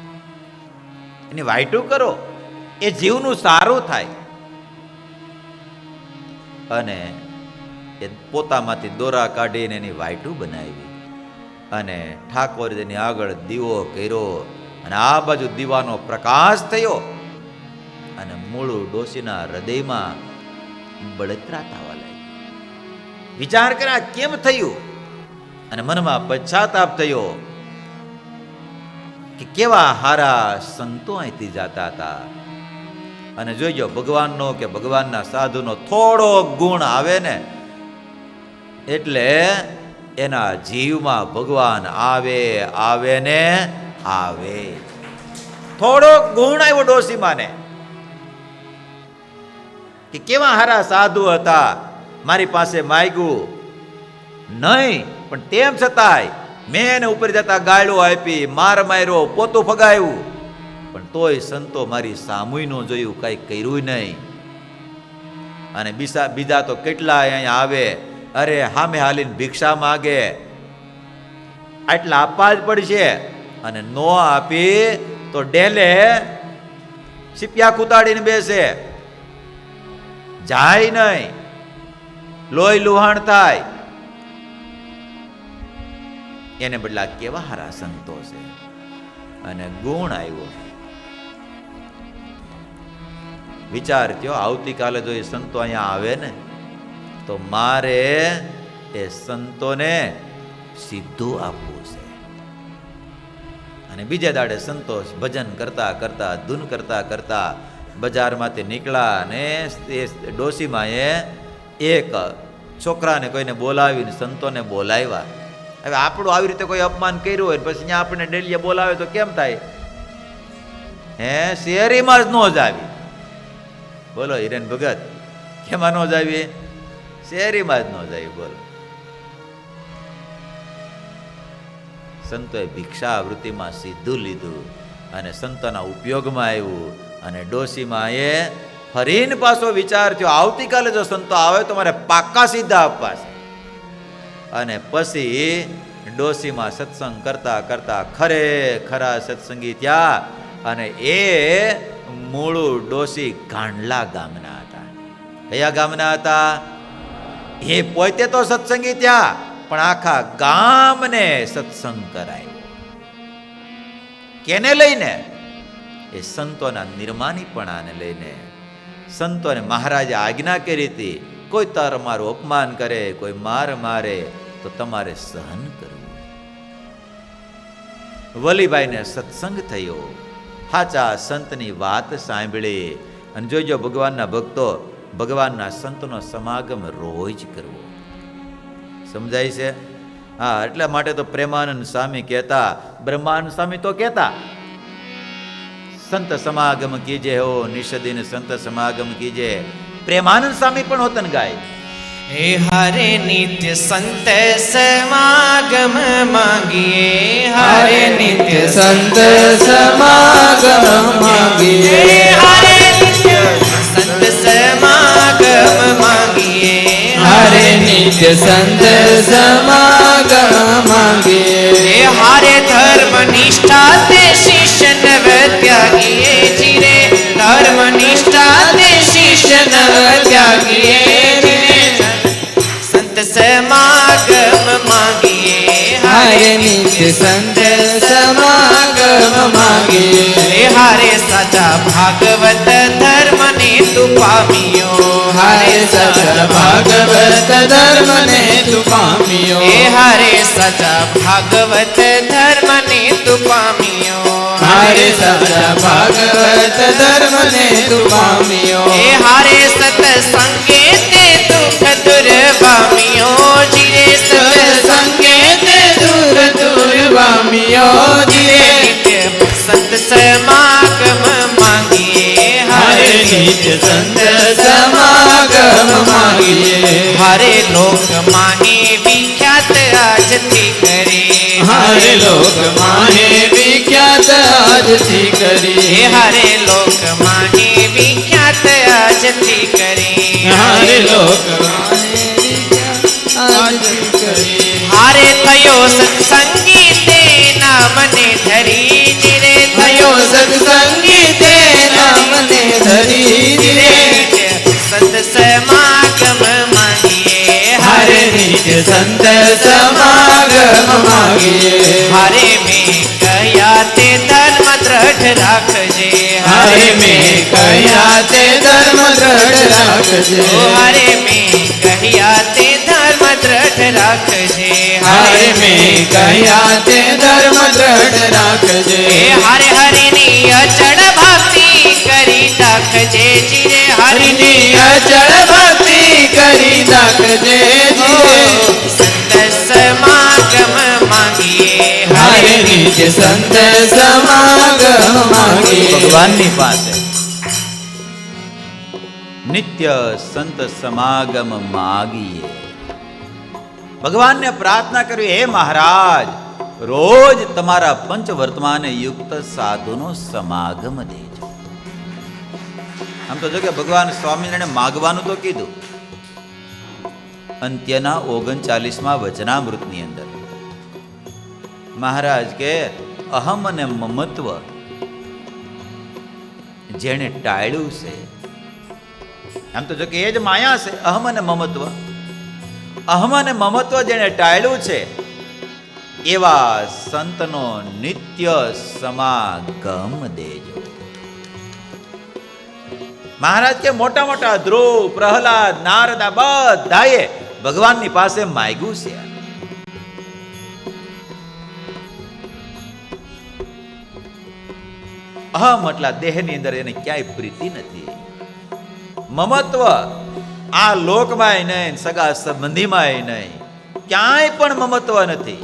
એની વાયટું કરો, એ જીવનું સારું થાય. અને એ પોતામાંથી દોરા કાઢીને એની વાયટું બનાવી અને ઠાકોરજીની આગળ દીવો કર્યો અને આ બાજુ દીવાનો પ્રકાશ થયો અને મૂળું ડોશીના હૃદયમાં બળતરા થવા લાગી. વિચાર કર્યા કેમ થયું, અને મનમાં પશ્ચાતાપ થયો કે કેવા હારા સંતો અહીંથી જતા હતા. અને જોઈજો, ભગવાનનો કે ભગવાનના સાધુનો થોડો ગુણ આવે ને એટલે એના જીવમાં ભગવાન આવે ને આવે. થોડો ગુણ આવ્યો ડોશીમાને કે કેવા હારા સાધુ હતા, મારી પાસે માગ્યું નહીં, પણ તેમ છતાંય મેં એને ઉપર જતા ગાળો આપી, માર માર્યો, પોતું ફગાવ્યું, પણ તોય સંતો મારી સામુય ન જોયું, કઈ કર્યું નહીં. અને બીજા તો કેટલા અહીંયા આવે, અરે હામે હાલીને ભિક્ષા માગે, આટલા આપવા જ પડશે, અને નો આપી તો ડેલે સિપિયા કુતાડીને બેસે, જાય નહીં, લોહી લુહાણ થાય. એને બદલા કેવા હારા સંતો છે, અને ગુણ આવ્યો. વિચાર થયો, આવતીકાલે જો એ સંતો અહીંયા આવે ને તો મારે એ સંતોને સીધું આપવું છે. અને બીજા દાડે સંતોષ ભજન કરતા કરતા, ધૂન કરતા કરતા બજારમાંથી નીકળ્યા, અને એ ડોશીમાએ એક છોકરાને કોઈને બોલાવીને સંતોને બોલાવ્યા. હવે આપણું આવી રીતે કોઈ અપમાન કર્યું હોય પછી અહીંયા આપણે ડેલીએ બોલાવે તો કેમ થાય? શહેરીમાં જ ન જ આવી. બોલો હિરેન ભગત, કેમાં ન જ આવી? શહેરીમાં જ ન જ આવી. બોલો, સંતોએ ભિક્ષાવૃત્તિમાં સીધું લીધું અને સંતોના ઉપયોગમાં આવ્યું. અને ડોશીમાએ ફરીને પાછો વિચાર થયો, આવતીકાલે જો સંતો આવે તો મારે પાક્કા સીધા આપવા છે. અને પછી ડોશીમાં સત્સંગ કરતા કરતા ખરેખરા સત્સંગી થયા. અને એ મૂળું ડોશી ગાંડલા ગામના હતા. કયા ગામના હતા? એ પોતે તો સત્સંગી થયા, પણ આખા ગામને સત્સંગ કરાયો. કેને લઈને? એ સંતોના નિર્માનીપણાને લઈને. સંતોને મહારાજે આજ્ઞા કરી હતી, કોઈ તમારું અપમાન કરે, કોઈ મારે તો તમારે સહન કરવું. વલીભાઈને સત્સંગ થયો, સાચા સંતની વાત સાંભળી. અને જોજો, ભગવાનના ભક્તો, ભગવાનના સંતનો સમાગમ રોજ કરવો. સમજાય છે? હા, એટલા માટે તો પ્રેમાનંદ સ્વામી કહેતા, બ્રહ્માનંદ સ્વામી તો કહેતા, સંત સમાગમ કીજે હો નિષદિન સંત સમાગમ કીજે. પ્રેમાનંદ સ્વામી પણ હોતન ગાય, હે હરે નિત્ય સંત સમાગમ માંગીએ, હરે નિત્ય સંત સમાગમ માંગીએ, હરે નિત્ય સંત સમાગમ માંગીએ, હરે નિત્ય સંત સમાગમ માંગીએ. હારે ધર્મ નિષ્ઠા તે શિષ્ય નવ ત્યાગીએ, જીરે ધર્મ નિષ્ઠા તે શિષ્ય નવ ત્યાગીએ, સંત સમાગમ માંગીએ, હારે નિત્ય સંત સમાગમ માંગીએ. હારે સાચા ભાગવત ધર્મ ને તું પામ્યો, હારે સાચા ભાગવત ધર્મ ને તું પામ્યો, હારે સાચા ભાગવત ધર્મ ને તું પામ્યો, હારે સાચા ભાગવત ધર્મ ને તું પામ્યો. હારે સત્સંગે તે દુઃખ દૂર પામ્યો, જીરે સત્સંગે તે દુઃખ દૂર પામ્યો, જીરે સંત સમાગમ માંગીએ, હરે નિત્ય સંત સમાગમ માંગીએ. હરે લોક માહે વિખ્યાત આજથી કરી, હરે લોક માહે વિખ્યાત આજથી કરી, હરે લોક માહે વિખ્યાત આજથી કરી, હરે લોક માહે વિખ્યાત આજથી કરી. હારે થયો સત્સંગી તે નામને ધરી, જીરે થયો સત્સંગી તે નામને ધરી, જીરે સંત સમાગમ માંગીએ, હરે નિત્ય સંત સમાગમ માંગીએ. હરે મેં કયા તે ધર્મ દ્રઢ રાખજે, હરે મેં કહ્યા તે ધર્મ દ્રઢ રાખજે. હરે મેં કહ્યા તે ધર્મ દ્રઢ રાખજે. હરે મેં કહ્યા તે ધર્મ દ્રઢ રાખજે. હરે હરિની અચળ ભક્તિ કરી દાખજે જીરે. હરિની અચળ ભક્તિ કરી દાખજે જીરે. સંત સમાગમ માંગીએ. હરે નિત્ય સંત સમાગમ માંગીએ. ભગવાનની પાસે નિત્ય સંત સમાગમ માગીએ. ભગવાનને પ્રાર્થના કરવી, હે મહારાજ, રોજ તમારા પંચવર્તમાન યુક્ત સાધુનો સમાગમ દેજો. આમ તો જો કે ભગવાન સ્વામિનારાયણે માગવાનું તો કીધું અંત્યના 39મા વચનામૃતની અંદર. મહારાજ કે અહમ અને મમત્વ જેણે ટાળ્યું છે, આમ તો જો કે એ જ માયા છે, અહમ અને મમત્વ. અહમ અને મમત્વ જેણે ટાળ્યું છે એવા સંતનો નિત્ય સમાગમ દેજો. મહારાજ કે મોટા મોટા ધ્રુવ, પ્રહલાદ, નારદા બધાએ ભગવાનની પાસે માગ્યું છે. અહમ એટલા દેહની અંદર એને ક્યાંય પ્રીતિ નથી. મમત્વ આ લોકમાંય નહીં, સગા સંબંધીમાંય નહીં, ક્યાંય પણ મમત્વ નથી.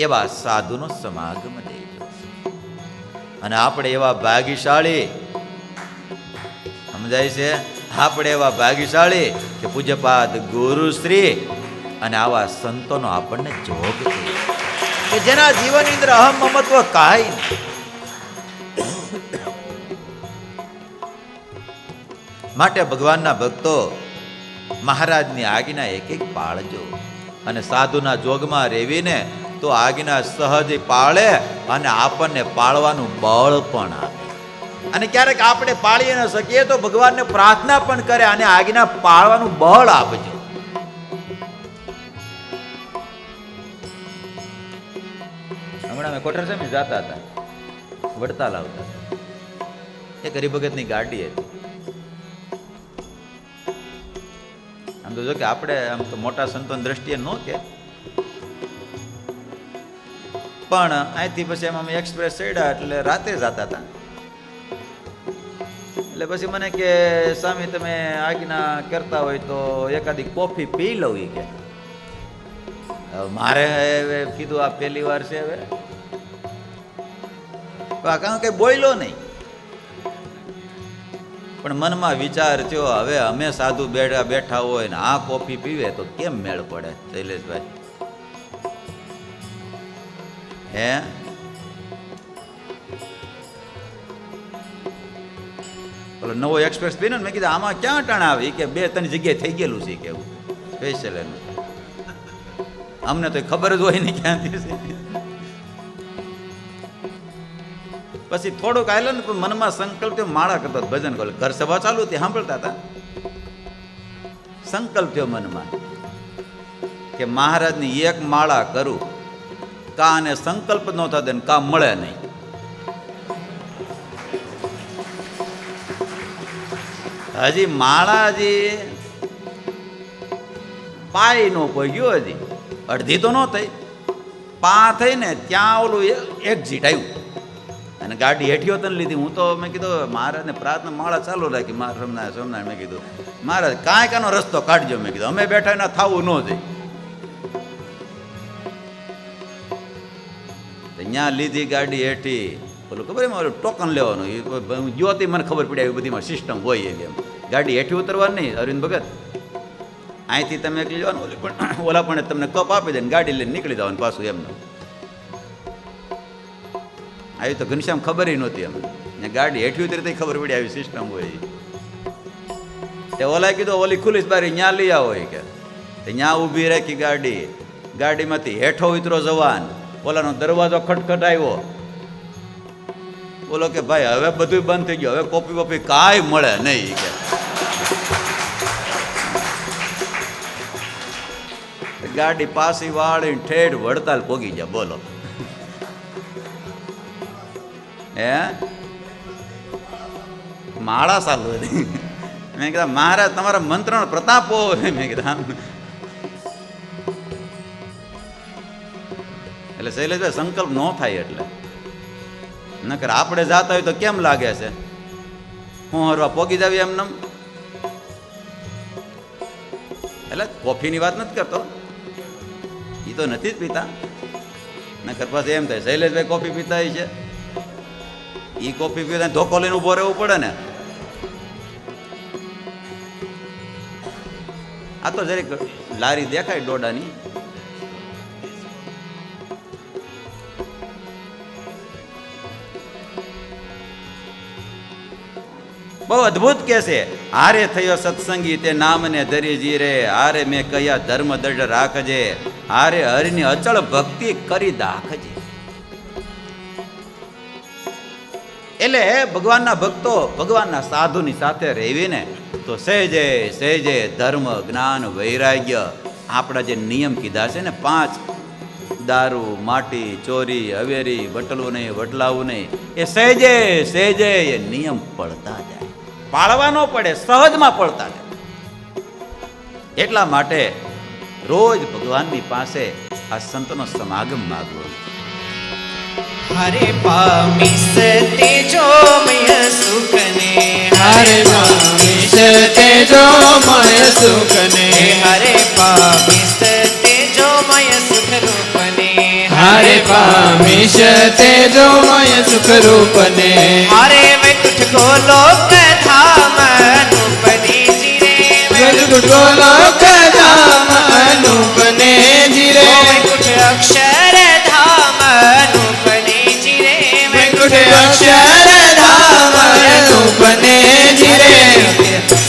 એવા સાધુનો સમાગમ દેજો. અને આપણે એવા ભાગ્યશાળી, સમજાય છે, આપણે એવા ભાગ્યશાળી કે પૂજ્યપાદ ગુરુશ્રી અને આવા સંતોનો આપણને જોગ છે કે જેના જીવનની અંદર અહમ મમત્વ કાંઈ નહીં. માટે ભગવાનના ભક્તો મહારાજની આજ્ઞા એક એક પાળજો. અને સાધુના જોગમાં રેવીને તો આજ્ઞા સહજ પાળે અને આપણને પાળવાનું બળ પણ આપે. અને ક્યારેક આપણે પાળી ન શકીએ તો ભગવાનને પ્રાર્થના પણ કરે અને આજ્ઞા પાળવાનું બળ આપજો. હમણાં અમે કોઠાર સામે જતા હતા, વડતાલ આવતા હતા, એક હરિભગતની ગાડી હતી. આમ તો જો કે આપણે આમ તો મોટા સંતોની દ્રષ્ટિએ ન કે, પણ અહીંથી પછી એમ અમે એક્સપ્રેસ ચડ્યા એટલે રાતે જતા હતા. એટલે પછી મને કે સ્વામી તમે આજ્ઞા કરતા હોય તો એકાદી કોફી પી લઉં. એ કે મારે હવે કીધું આ પહેલી વાર છે, હવે કારણ કે બોલ્યો નહીં, પણ મનમાં વિચાર થયો હવે અમે સાધુ બેઠા હોય ને આ કોફી પીવે તો કેમ મેળ પડે શૈલેષભાઈ? હે ઓલો નવો એક્સપ્રેસ પીને મેં કીધું આમાં ક્યાં ટાણા આવે કે 2-3 જગ્યાએ થઈ ગયેલું છે કેવું સ્પેશિયલ એનું. અમને તો ખબર જ હોય નહીં ક્યાંથી છે. પછી થોડુંક આવેલું ને મનમાં સંકલ્પ થયો, માળા કરતો ભજન કરો, ઘર સભા ચાલુ હતી સાંભળતા હતા. સંકલ્પ થયો મનમાં કે મહારાજની એક માળા કરું, કા અને સંકલ્પ ન થતો ને કા મળે નહીં. હજી માળા હજી પાય નો પગ્યો, હજી અડધી તો ન થઈ, પા થઈ ને ત્યાં ઓલું એક્ઝિટ આવ્યું અને ગાડી હેઠીઓ તને લીધી. હું તો મેં કીધું મહારાજને પ્રાર્થના માળા ચાલુ રાખી, મારા સોમનાથ મેં કીધું મહારાજ કાંઈ કાનો રસ્તો કાઢજો. મેં કીધું અમે બેઠા એના થવું ન જોઈએ. ત્યાં લીધી ગાડી હેઠી, બોલું ખબર એમાં ઓલું ટોકન લેવાનું, એ જ્યોતિ મને ખબર પડી આવી બધીમાં સિસ્ટમ હોય એવી. એમ ગાડી હેઠી ઉતરવાની નહીં. અરવિંદ ભગત અહીંથી તમે એકલી જવાનું, ઓલી પણ ઓલા પણ તમને કપ આપી દે ને ગાડી લઈને નીકળી જવાનું પાછું. એમને આવી તો ઘનશ્યામ ખબર નહોતી એમ, ને ગાડી હેઠી ઉતરી ખબર પડી આવી સિસ્ટમ હોય. તે ઓલા કીધું ઓલી ખુલીસ બારી ત્યાં લઈ આવો કે, ત્યાં ઊભી રાખી ગાડી. ગાડીમાંથી હેઠો ઉતરો જવાન, ઓલાનો દરવાજો ખટખટાવ્યો. બોલો કે ભાઈ હવે બધું બંધ થઈ ગયું, હવે કોપી બોપી કાંઈ મળે નહીં કે. ગાડી પાછી વાળી ઠેઠ વડતાલ પોગી જાય. બોલો હે માળા ચાલુ હતી. મેં કીધા મહારાજ તમારા મંત્રનો પ્રતાપ બહુ હોય. મેં કીધા એટલે શૈલેષભાઈ સંકલ્પ ન થાય એટલે નકર આપણે જાતા હોય તો કેમ લાગે છે હું હરવા પોગી જાવી એમને. એટલે કોફીની વાત નથી કરતો, એ તો નથી જ પીતા. નકર પછી એમ થાય શૈલેષભાઈ કોફી પીતા હોય છે, એ કોફી પીતા ધોકો લઈને ઉભો રહેવું પડે ને. આ તો જરીક લારી દેખાય ડોડાની. બહુ અદભુત કે છે, હારે થયો સત્સંગી તે નામને ધરી જીરે, હારે મેં કયા ધર્મ દઢ રાખજે, હારે હરિની અચળ ભક્તિ કરી દાખજે. એટલે ભગવાનના ભક્તો ભગવાનના સાધુની સાથે રહેવીને તો સહેજે સહેજે ધર્મ જ્ઞાન વૈરાગ્ય આપણા જે નિયમ કીધા છે ને 5, દારૂ માટી ચોરી હવેરી વટલું નહીં વટલાવું નહીં, એ સહેજે સહેજે એ નિયમ પડતા જાય, પાળવા ન પડે, સહજમાં પડતા જાય. એટલા માટે રોજ ભગવાનની પાસે આ સંતનો સમાગમ માગવો. હરે પામીસ તેજો મય સુખને, હરે પામીશ તેજોમય સુખને, હરે પામીસ તેજો મય સુખ રૂપને, હરે પામીશ તેજોમય સુખ રૂપને, હરે વૈકુંઠ ગોલોક ધામ અનુપને જીરે, વૈકુંઠ ગોલોક ધામ અનુપને જીરે, વૈકુંઠ અક્ષર ધામ અનુપને જીરે, વૈકુંઠ અક્ષર ધામ અનુપને જીરે,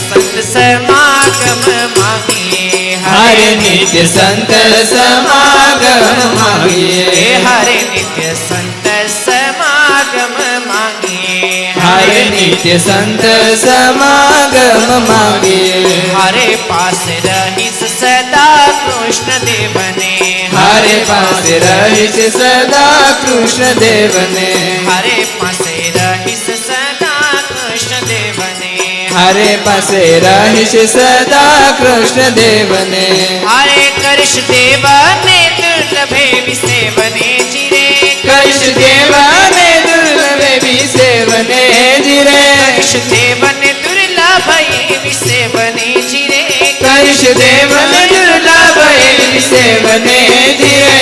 સંત સમાગમ માંગીએ, હરે નિત્ય સંત સમાગમ માગીએ, હરે નિત્ય સંત સમાગમ માંગીએ, હરે નિત્ય સંત સમાગમ માગીએ, હરે પાસે રહીશ સદા કૃષ્ણ દેવને, હરે પાસે રહીશ સદા કૃષ્ણ દેવને, હરે પાસે રહીશ સદા કૃષ્ણ દેવને, હરે પાસે રહીશ સદા કૃષ્ણ દેવને, હરે કરીશ દેવને દુર્લભે વિસેવને જીરે, કરીશ દેવને દુર્લભે વિસેવને જીરે, કરીશ દેવને દુર્લભે વિસેવને જીરે, કરીશ દેવને દુર્લભે વિસેવને જીરે,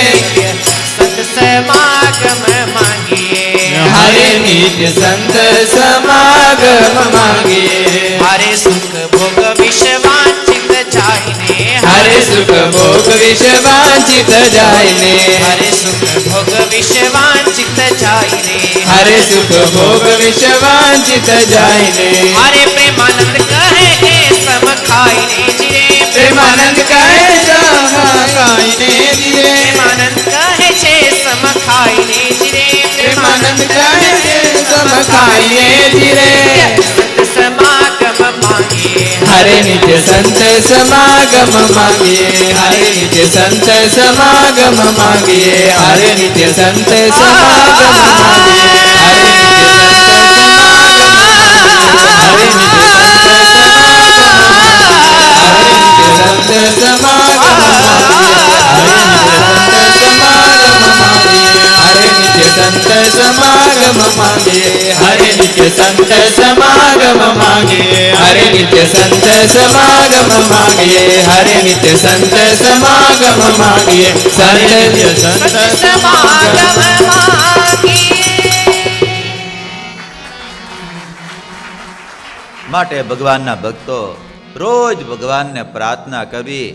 સંત સમાગમ માંગીએ, હરે નિત્ય સંત સમાગમ માગીએ, હરે સુખ ભોગ વિશ્વાંચિત જાયને, હરે સુખ ભોગ વિષ વાંચિત જાયને, હરે સુખ ભોગ વિશ્વાંચિત જાયને, હરે સુખ ભોગ વિષ વાંચિત જાયને, હરે પ્રેમાનંદ કહે કે સમ ખાઈને જીરે, પ્રેમાનંદ કહે કાઈને જીરે, પ્રેમાનંદ કહે છે સમ ખાઈને જીરે, પ્રેમાનંદ કહે સમ ખાઈને જીરે, સંત સમાગમ માંગીએ, હરે નિત્ય સંત સમાગમ માગીએ, હરે નિત્ય સંત સમાગમ માગીએ, હરે નિત્ય સંત સમાગમ માગીએ, હરે નિત્ય સંત સમાગમ માગીએ, હરે નિત્ય સંત સમાગમ માગીએ, હરે નિત્ય સંત સમાગમ માગીએ, હરે નિત્ય સંત સમાગમ માગીએ, હરે નિત્ય સંત સમાગમ માગીએ. માટે ભગવાનના ભક્તો રોજ ભગવાનને પ્રાર્થના કરવી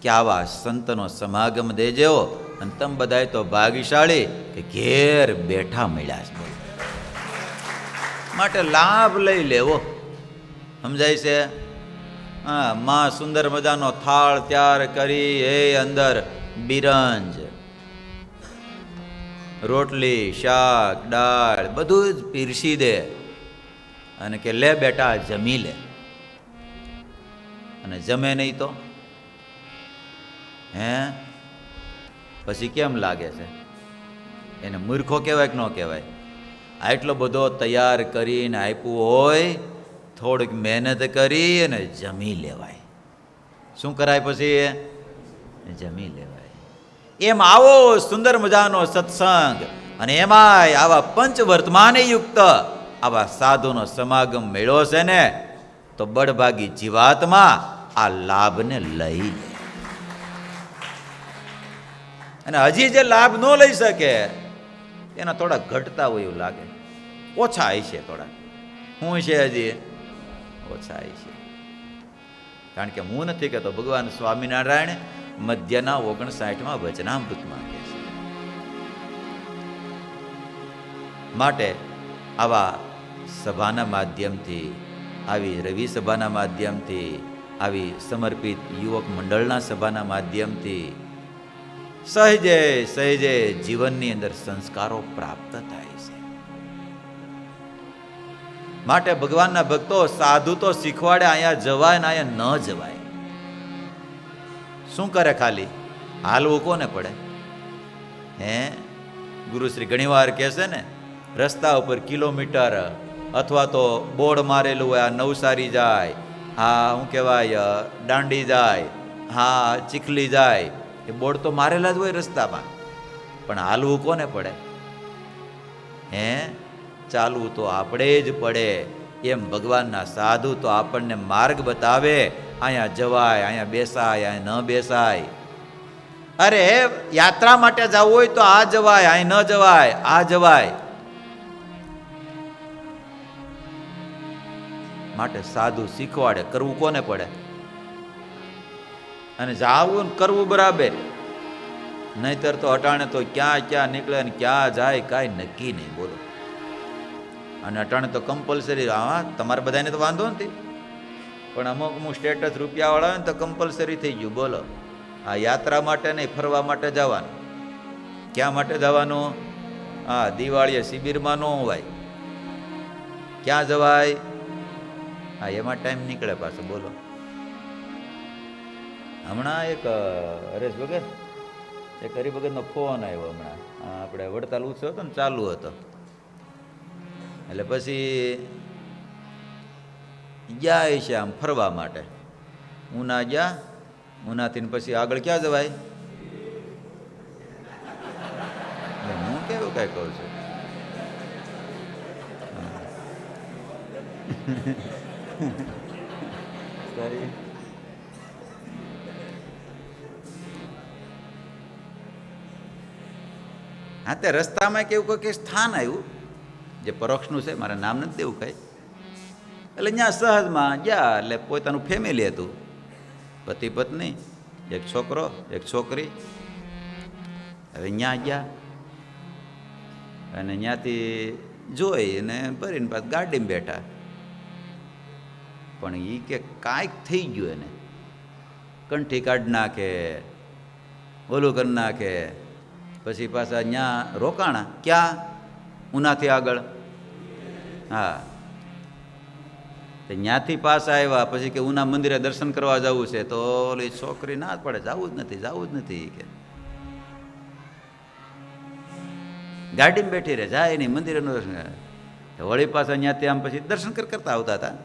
કે આવા સંતનો સમાગમ દેજો, અને તમે બધાય તો ભાગ્યશાળી કે ઘેર બેઠા મળ્યા છે. માટે લાભ લઈ લેવો, સમજાય છે? હા, માં સુંદર મજાનો થાળ તૈયાર કરી, એ અંદર બિરંજ રોટલી શાક દાળ બધું જ પીરસી દે અને કે લે બેટા જમી લે. અને જમે નહીં તો હે પછી કેમ લાગે છે? એને મૂર્ખો કહેવાય કે ન કહેવાય? આટલો બધો તૈયાર કરીને આપ્યું હોય, થોડીક મહેનત કરી અને જમી લેવાય. શું કરાય પછી? જમી લેવાય. એમ આવો સુંદર મજાનો સત્સંગ, અને એમાંય આવા પંચવર્તમાને યુક્ત આવા સાધુનો સમાગમ મેળ્યો છે ને, તો બળભાગી જીવાત્મા આ લાભને લઈ લે. અને હજી જે લાભ ન લઈ શકે એના થોડા ઘટતા હોય એવું લાગે, ઓછા હશે થોડા. શું છે? હજી ઓછા હશે. કારણ કે હું નથી કહેતો, ભગવાન સ્વામિનારાયણ મધ્યના 59માં વચનામૃતમાં કહે છે. માટે આવા સભાના માધ્યમથી, આવી રવિ સભાના માધ્યમથી, આવી સમર્પિત યુવક મંડળના સભાના માધ્યમથી સહેજે સહેજે જીવનની અંદર સંસ્કારો પ્રાપ્ત થાય છે. માટે ભગવાનના ભક્તો, સાધુ તો શીખવાડે અહીંયા જવાય ને અહીંયા ન જવાય. શું કરે? ખાલી હાલવું કોને પડે? હે, ગુરુશ્રી ઘણીવાર કહે છે ને, રસ્તા ઉપર કિલોમીટર અથવા તો બોર્ડ મારેલું હોય, આ નવસારી જાય, હા શું કહેવાય, દાંડી જાય, હા ચીખલી જાય, એ બોર્ડ તો મારેલા જ હોય રસ્તામાં, પણ હાલવું કોને પડે? હે, ચાલવું તો આપણે જ પડે. એમ ભગવાનના સાધુ તો આપણને માર્ગ બતાવે, અહીંયા જવાય, અહીંયા બેસાય, અહીંયા ન બેસાય. અરે યાત્રા માટે જવું હોય તો આ જવાય, અહીં ન જવાય, આ જવાય. માટે સાધુ શીખવાડે, કરવું કોને પડે? અને જાવું ને કરવું બરાબર, નહીતર તો અટાણે તો ક્યાં ક્યાં નીકળે ને ક્યાં જાય કાંઈ નક્કી નહીં. બોલો. અને અટાણે તો કમ્પલસરી, હા તમારે બધાને તો વાંધો નથી, પણ અમુક અમુક સ્ટેટસ રૂપિયાવાળા હોય ને તો કમ્પલસરી થઈ ગયું. બોલો, આ યાત્રા માટે નહીં, ફરવા માટે જવાનું. ક્યાં માટે જવાનું? હા, દિવાળીએ શિબિરમાં ન હોવાય. ક્યાં જવાય? હા, એમાં ટાઈમ નીકળે પાછો. બોલો. હમણાં એક હરેશ ભગત, એક હરિભગતનો ફોન આવ્યો હમણાં, આપણે વડતાલ ઉત્સવ હતો ને, ચાલુ હતો. એટલે પછી ગયા છે આમ ફરવા માટે, ઉના ગયા. ઉનાથી પછી આગળ ક્યાં જવાય? હું કેવું કઈ કહું છું. હા, તે રસ્તામાં કેવું કોઈ સ્થાન આવ્યું જે પરોક્ષનું છે, મારે નામ નથી દેવું કઈ. એટલે ત્યાં સહજમાં ગયા, એટલે પોતાનું ફેમિલી હતું, પતિ પત્ની, એક છોકરો એક છોકરી. હવે ત્યાં ગયા અને ત્યાંથી જોઈ અને ભરીને પાછું ગાડીમાં બેઠા. પણ એ કે કાંઈક થઈ ગયું, એને કંઠી કાઢી નાખે, ઓલું કરી નાખે. પછી પાછા ત્યાં રોકાણા. ક્યાં? ઉનાથી આગળ. હા, ત્યાંથી પાછા આવ્યા. પછી કે ઉના મંદિરે દર્શન કરવા જવું છે, તો ઓલી છોકરી ના જ પડે, જવું જ નથી, જવું જ નથી. કે ગાડીમાં બેઠી રહે, જાય નહીં મંદિરેનું દર્શન. વળી પાછા ત્યાંથી આમ પછી દર્શન કરતા આવતા હતા.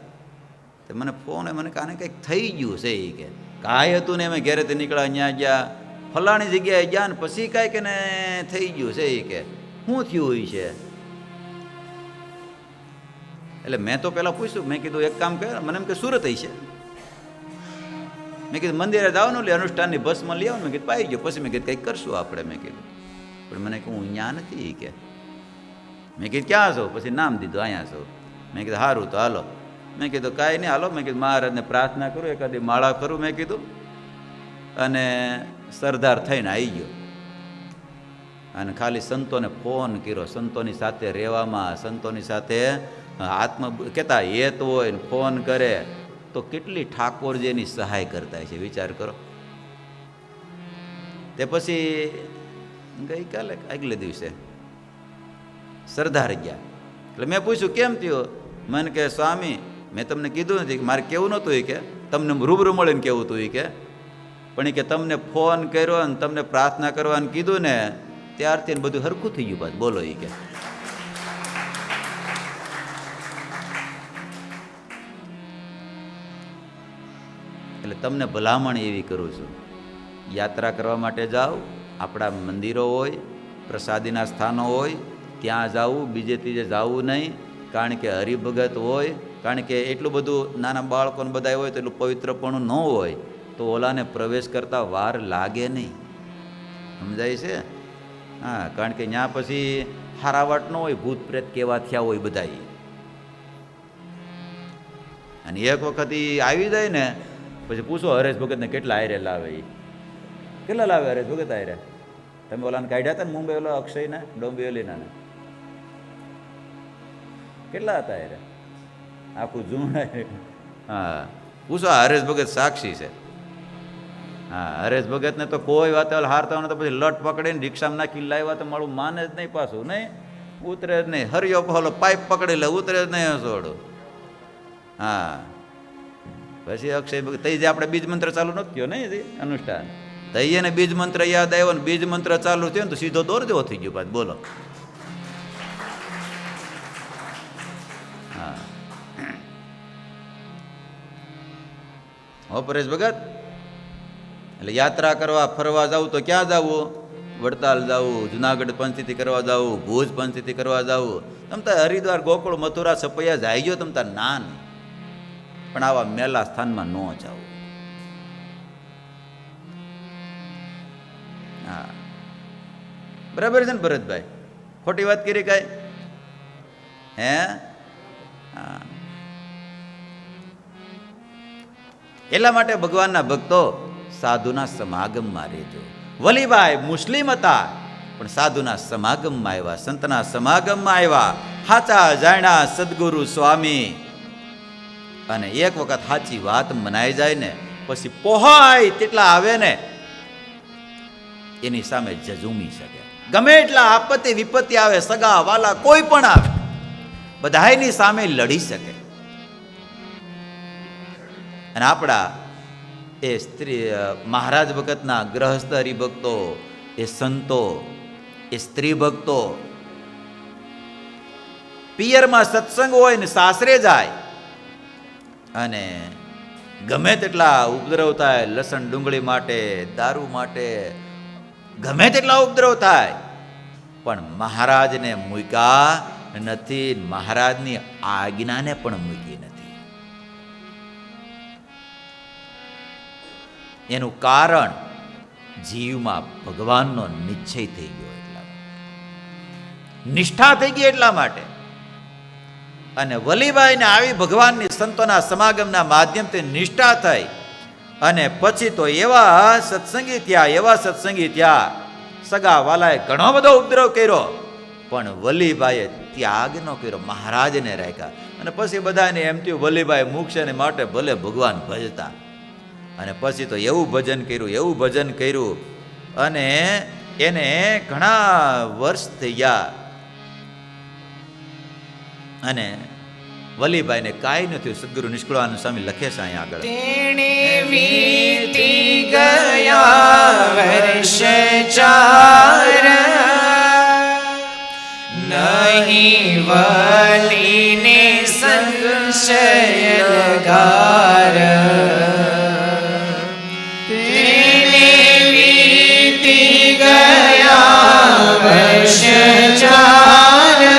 તો મને ફોન, મને કાને કંઈક થઈ ગયું છે. એ કે કાંઈ હતું ને, અમે ઘરેથી નીકળ્યા, ત્યાં ગયા, ફલાણી જગ્યાએ ગયા ને પછી કાંઈક એને થઈ ગયું છે. એ કે શું થયું હોય છે? એટલે મેં તો પહેલાં પૂછ્યું, મેં કીધું એક કામ કર, મને એમ કે સુરત છે. મેં કીધું મંદિરે જવાનું, લે અનુષ્ઠાનની બસમાં લઈ આવું. મેં કીધું પાઈ ગયો. પછી મેં કીધું કંઈક કરશું આપણે. મેં કીધું પણ મને કહું અહીંયા નથી. કે મેં કીધું ક્યાં છો? પછી નામ દીધું, અહીંયા છો. મેં કીધું સારું, તો હાલો. મેં કીધું કાંઈ નહીં, હાલો. મેં કીધું મહારાજને પ્રાર્થના કરું, એકાદી માળા કરું. મેં કીધું અને સરદાર થઈને આવી ગયો. અને ખાલી સંતોને ફોન કર્યો, સંતોની સાથે રહેવામાં, સંતોની સાથે આત્મ કહેતા હેત હોય ને ફોન કરે તો કેટલી ઠાકોરજીની સહાય કરતા છે, વિચાર કરો. તે પછી ગઈકાલે આગલે દિવસે સરદાર ગયા. એટલે મેં પૂછ્યું કેમ થયું? મને કે સ્વામી, મેં તમને કીધું નથી, મારે કેવું નહોતું. એ કે તમને રૂબરૂ મળીને કેવું હતું. એ કે પણ એ કે તમને ફોન કર્યો ને તમને પ્રાર્થના કરવાનું કીધું ને, ત્યારથી બધું હરખું થઈ ગયું. પાછું બોલો. એ કે એટલે તમને ભલામણ એવી કરું છું, યાત્રા કરવા માટે જાઓ, આપણા મંદિરો હોય, પ્રસાદીના સ્થાનો હોય, ત્યાં જાવું, બીજે ત્રીજે જવું નહીં. કારણ કે હરિભગત હોય, કારણ કે એટલું બધું નાના બાળકોને બધા હોય તો એટલું પવિત્રપણું ન હોય, તો ઓલાને પ્રવેશ કરતાં વાર લાગે નહીં. સમજાય છે? હા, કારણ કે ત્યાં પછી હારાવાટ ન હોય, ભૂત પ્રેત કેવા થયા હોય બધા. અને એક વખત એ આવી જાય ને પછી પૂછો હરેશ ભગતને કેટલા આયરે લાવે, એ કેટલા લાવે હરેશ ભગત આયરે? તમે ઓલાને કાઢ્યા હતા ને મુંબઈ, ઓલા અક્ષયના ડોંબિવલીના ને કેટલા હતા આયરે? આખું જૂના. હા, પૂછો, હરેશ ભગત સાક્ષી છે. હા, હરેશ ભગતને તો કોઈ વાત હારતા તો પછી લટ પકડીને રિક્ષામાં નાખી લાવ્યા તો મારું માને જ નહીં, પાછું નહીં ઉતરે જ નહીં. હરિયો પહોલો પાઇપ પકડી લે, ઉતરે જ નહીં હસોડું. હા, પછી અક્ષય ભગત તઈ જે આપણે બીજ મંત્ર ચાલુ નથી થયો નહીં અનુષ્ઠાન, તઈ એને બીજ મંત્ર યાદ આવ્યો ને બીજ મંત્ર ચાલુ થયો ને તો સીધો દોર જેવો થઈ ગયો પાછો. બોલો. હા, હો પરેશ ભગત. એટલે યાત્રા કરવા ફરવા જવું તો ક્યાં જવું? વડતાલ જવું, જુનાગઢ પંચતીથી કરવા જવું, ભુજ પંચતીથી કરવા જવું. તમ તાર હરિદ્વાર, ગોકુળ, મથુરા, સપૈયા જાય ગયો તમ તાર નાન, પણ આવા મેલા સ્થાનમાં ન જાવ. હા, બરાબર છે ને ભરતભાઈ? ખોટી વાત કરી કાંઈ? હે? હા, એટલા માટે ભગવાનના ભક્તો સાધુના સમાગમમાં રહેજો. વલીભાઈ મુસ્લિમ હતા પણ સાધુના સમાગમમાં આવ્યા, સંતના સમાગમમાં આવ્યા, સાચા જાણ્યા સદગુરુ સ્વામી. અને એક વખત સાચી વાત મનાઈ જાય ને પછી પોહાય તેટલા આવે ને એની સામે ઝઝૂમી શકે. ગમે એટલા આપત્તિ વિપત્તિ આવે, સગા વાલા કોઈ પણ આવે, બધાયની સામે લડી શકે. અને આપણા એ સ્ત્રી મહારાજ વખતના ગ્રહસ્થ હરિભક્તો, એ સંતો, એ સ્ત્રી ભક્તો પિયરમાં સત્સંગ હોય ને સાસરે જાય અને ગમે તેટલા ઉપદ્રવ થાય, લસણ ડુંગળી માટે, દારૂ માટે ગમે તેટલા ઉપદ્રવ થાય, પણ મહારાજને મૂક્યા નથી, મહારાજની આજ્ઞાને પણ મૂકી નથી. એનું કારણ જીવમાં ભગવાનનો નિશ્ચય થઈ ગયો, એટલા નિષ્ઠા થઈ ગઈ એટલા માટે. અને વલીભાઈને આવી ભગવાનની સંતોના સમાગમના માધ્યમથી નિષ્ઠા થઈ અને પછી તો એવા સત્સંગી થયા, એવા સત્સંગી થયા. સગા વાલાએ ઘણો બધો ઉપદ્રવ કર્યો પણ વલીભાઈએ ત્યાગ ન કર્યો, મહારાજને રાખ્યા. અને પછી બધાને એમ થયું વલીભાઈ મૂકશે ને માટે ભલે ભગવાન ભજતા. અને પછી તો એવું ભજન કર્યું, એવું ભજન કર્યું અને એને ઘણા વર્ષ થઈ ગયા અને વલીભાઈને કાંઈ નથી. સદગુરુ નિષ્કુળાનંદ સ્વામી લખે છે અહીંયા આગળ, તેણે વીતી ગયા વર્ષ 4 નહીં વલીને સંશય લગાર. તેણે વીતી ગયા વર્ષ 4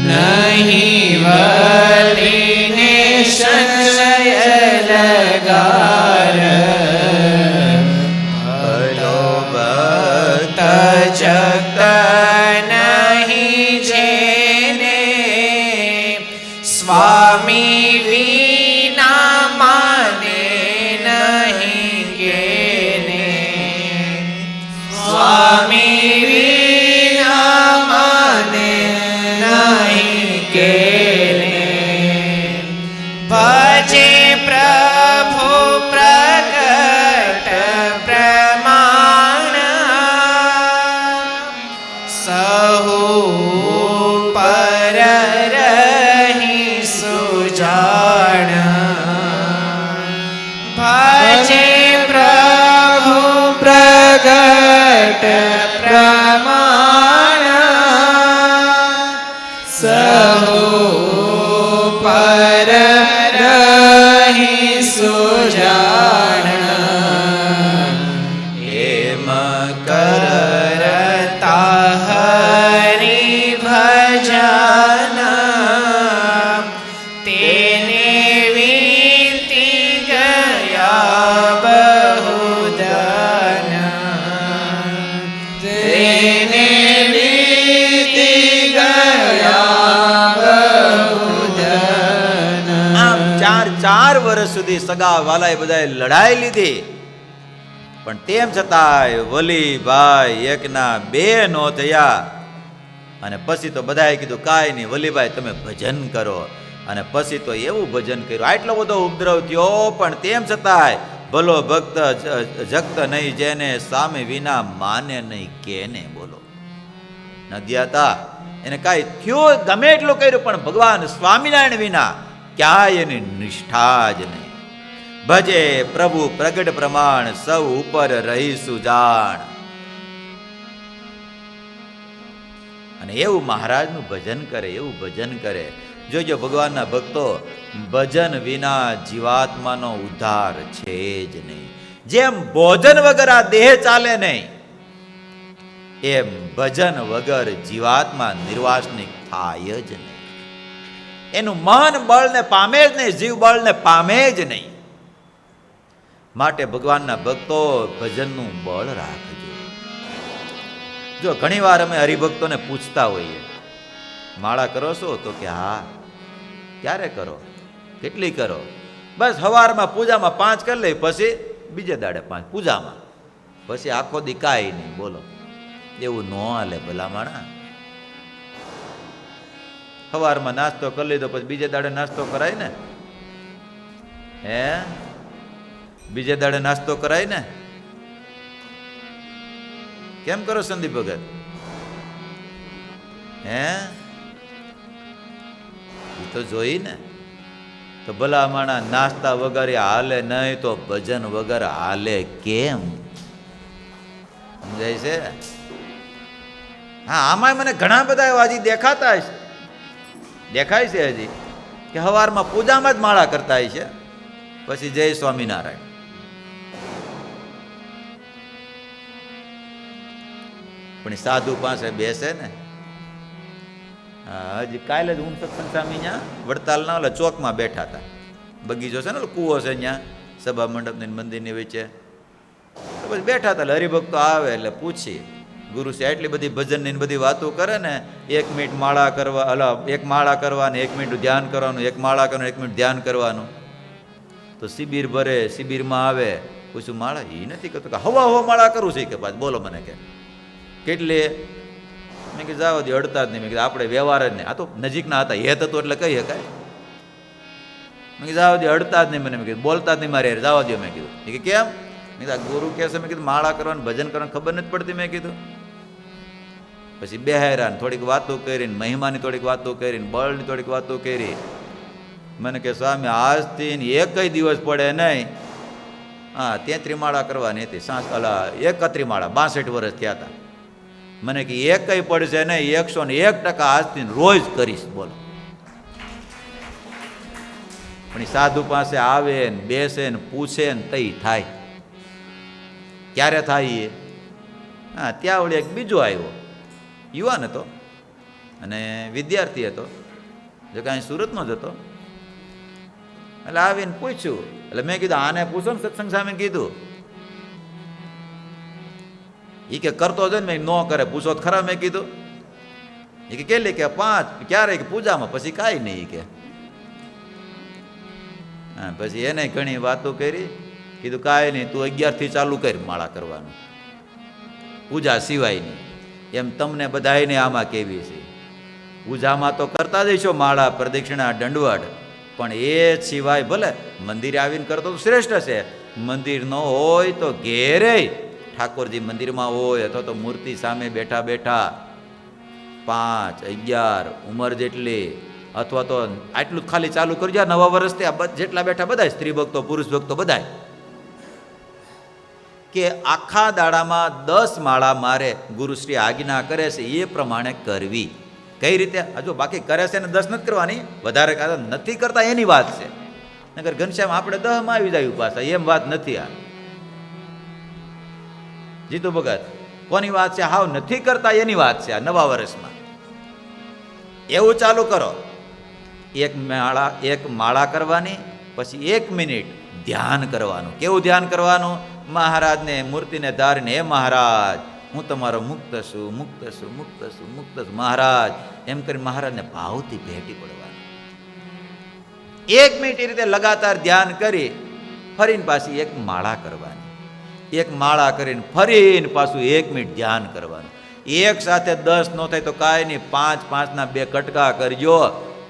નહીં વલીને સંશય લગાર. ભલો ભક્ત જગત નહીં જેને સ્વામી વિના માને નહીં કેને. સ્વામી વિના માને નહીં કેને. ભજે પ્રભુ પ્રગટ પ્રમાણ સહુ પર રહી સુજાણ. ભજે પ્રભુ પ્રગટ પ્રમાણ સહુ પર રહી તેને વીતી ગયા બહુધન તેને વીતી ગયા બહુધન. આમ 4 વર્ષ સુધી સગા વાલાએ બધાએ લડાઈ લીધી, પણ તેમ છતાંય વલીભાઈ એકના 2 નો થયા. અને પછી તો બધાએ કીધું કાંઈ નહીં વલીભાઈ તમે ભજન કરો. અને પછી તો એવું ભજન કર્યું, આટલો બધો ઉપદ્રવ થયો પણ તેમ છતાંય ભલો ભક્ત જગત નહીં જેને સામે વિના માને નહીં કેને. બોલો નદિયા હતા એને કાંઈ થયું, ગમે એટલું કર્યું પણ ભગવાન સ્વામિનારાયણ વિના ક્યાંય એની નિષ્ઠા જ નહીં. ભજે પ્રભુ પ્રગટ પ્રમાણ સૌ ઉપર રહીશું જાણ. અને એવું મહારાજનું ભજન કરે, એવું ભજન કરે. જોજો ભગવાનના ભક્તો, ભજન વિના જીવાત્માનો ઉદ્ધાર છે જ નહીં. જેમ ભોજન વગર આ દેહ ચાલે નહીં, એમ ભજન વગર જીવાત્મા નિર્વાસનિક થાય જ નહીં. એનું મન બળને પામે જ નહીં, જીવ બળને પામે જ નહીં. માટે ભગવાનના ભક્તો ભજનનું બળ રાખજો. જો ઘણીવાર અમે હરિભક્તોને પૂછતા હોઈએ માળા કરો છો? તો કે હા. ક્યારે કરો? કેટલી કરો? બસ સવારમાં પૂજામાં 5 કરી લઈ, પછી બીજે દાડે 5 પૂજામાં, પછી આખો દી કાંઈ નહીં. બોલો એવું ન હાલે ભલા માણા. સવારમાં નાસ્તો કરી લીધો પછી બીજે દાડે નાસ્તો કરાય ને? હે, બીજે દાડે નાસ્તો કરાય ને? કેમ કરો સંદીપ ભગત? હે, એ તો જોઈ ને. તો ભલા માણા નાસ્તા વગર હાલે નહીં તો ભજન વગર હાલે કેમ? સમજાય છે? હા, આમાં મને ઘણા બધા એવા હજી દેખાતા હશે, દેખાય છે હજી કે સવારમાં પૂજામાં જ માળા કરતા હોય છે, પછી જય સ્વામિનારાયણ. પણ સાધુ પાસે બેસે ને, હા, હજી કાલે જ હું સત્સંગ સ્વામી ત્યાં વડતાલના ઓલા ચોકમાં બેઠા હતા. બગીચો છે ને, ઓલો કૂવો છે ત્યાં સભા મંડપની મંદિરની વચ્ચે. તો પછી બેઠા હતા, હરિભક્તો આવે એટલે પૂછી, ગુરુ છે એટલી બધી ભજનની બધી વાતો કરે ને, 1 મિનિટ માળા કરવા, અલા 1 માળા કરવાની, 1 મિનિટ ધ્યાન કરવાનું, 1 માળા કરવાનું, 1 મિનિટ ધ્યાન કરવાનું. તો શિબિર ભરે, શિબિરમાં આવે, પૂછું માળા? એ નથી કરતો કે હવા માળા કરું છે કે પાછું. બોલો મને કે કેટલી? મેં કીધું જાવ દે, અડતા જ નહીં. મેં કીધું આપણે વ્યવહાર જ નહીં, આ તો નજીકના હતા, હેત હતો એટલે કહી શકાય. મેં કીધું જાવ દે, અડતા જ નહીં મને. મેં કીધું બોલતા જ નહીં મારે જવા દો. મેં કીધું કે કેમ? મેં કીધું ગુરુ કહેશે. મેં કીધું માળા કરવાનું, ભજન કરવાનું ખબર નથી પડતી. મેં કીધું પછી બેહેરા થોડીક વાતો કરીને, મહિમાની થોડીક વાતો કરીને, બળની થોડીક વાતો કરી. મને કે સ્વામી આજથી 1 દિવસ પડે નહીં. હા, 33 માળા કરવાની હતી, 31 માળા, 62 વર્ષ થયા હતા. મને કે 1 પડશે નહીં, 101% આજથી રોજ કરીશ. બોલો. પણ એ સાધુ પાસે આવે ને બેસે ને પૂછે ને તઈ થાય. ક્યારે થાય એ? હા, ત્યાં વળી એક બીજો આવ્યો, યુવાન હતો અને વિદ્યાર્થી હતો, જો કાંઈ સુરતનો જ હતો. એટલે આવીને પૂછ્યું. એટલે મેં કીધું આને પૂછો ને, સત્સંગ સ્વામીને કીધું. એ કે કરતો જ ને. મેં ન કરે, પૂછો તો ખરા. મેં કીધું એ કે કેટલી? કે 5. ક્યારે? કે પૂજામાં, પછી કાંઈ નહીં કે. હા, પછી એને ઘણી વાતો કરી. કીધું કાંઈ નહીં, તું 11 થી ચાલુ કરી માળા કરવાનું, પૂજા સિવાયની. એમ તમને બધાને આમાં કેવી છે, પૂજામાં તો કરતા જઈશો માળા, પ્રદક્ષિણા, દંડવટ, પણ એ સિવાય ભલે મંદિરે આવીને કરતો તો શ્રેષ્ઠ છે. મંદિર ન હોય તો ઘેરે ઠાકોરજી મંદિરમાં હોય, અથવા તો મૂર્તિ સામે બેઠા બેઠા 5, 11 ઉંમર જેટલી, અથવા તો આટલું જ ખાલી ચાલુ કરજો. નવા વર્ષથી આ જેટલા બેઠા બધા સ્ત્રી ભક્તો, પુરુષ ભક્તો બધા, કે આખા દાડામાં 10 માળા મારે ગુરુશ્રી આજ્ઞા કરે છે એ પ્રમાણે કરવી. કઈ રીતે? હજુ બાકી કરે છે ને 10 નથી કરવાની, વધારે નથી કરતા એની વાત છે. નગર ઘનશ્યામ આપણે 10 માં આવી જાય પાછા, એમ વાત નથી. આ જીતુ ભગત કોની વાત છે? હાવ નથી કરતા એની વાત છે. આ નવા વર્ષમાં એવું ચાલુ કરો, એક માળા કરવાની, પછી 1 મિનિટ ધ્યાન કરવાનું. કેવું ધ્યાન કરવાનું? મહારાજને મૂર્તિને ધારીને, હે મહારાજ હું તમારો મુક્ત છું, મુક્ત છું, મુક્ત છું, મુક્ત છું મહારાજ, એમ કરી મહારાજને ભાવથી ભેટી પડવાનું. 1 મિનિટ એ રીતે લગાતાર ધ્યાન કરી ફરીને પાછી એક માળા કરવાની. એક માળા કરીને ફરીને પાછું 1 મિનિટ ધ્યાન કરવાનું. એક સાથે 10 ન થાય તો કાંઈ નહીં, 5-5ના 2 કટકા કરજો,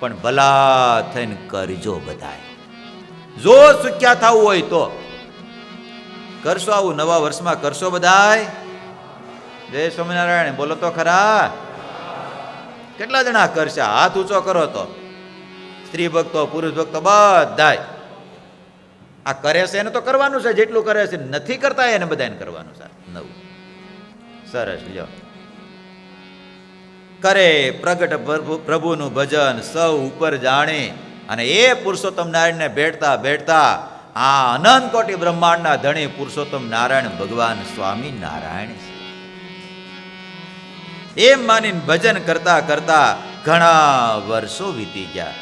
પણ ભલા થઈને કરજો. બધાય જો સુખ્યા થવું હોય તો કરશો. આવું નવા વર્ષમાં કરશો બધાય. જય સ્વામિનારાયણ બોલો તો ખરા. કેટલા જણા કરશે? હાથ ઊંચો કરો તો. સ્ત્રી ભક્તો, પુરુષ ભક્તો બધાય. આ કરે છે એને તો કરવાનું છે, જેટલું કરે છે. નથી કરતા એને બધાને કરવાનું છે. નવું સરસ. લ્યો કરે પ્રગટ પ્રભુનું ભજન સૌ ઉપર જાણે, અને એ પુરુષોત્તમ નારાયણને ભેટતા ભેટતા આ અનંત કોટી બ્રહ્માંડના ધણી પુરુષોત્તમ નારાયણ ભગવાન સ્વામી નારાયણ છે. એમ માનીને ભજન કરતા કરતા ઘણા વર્ષો વીતી ગયા,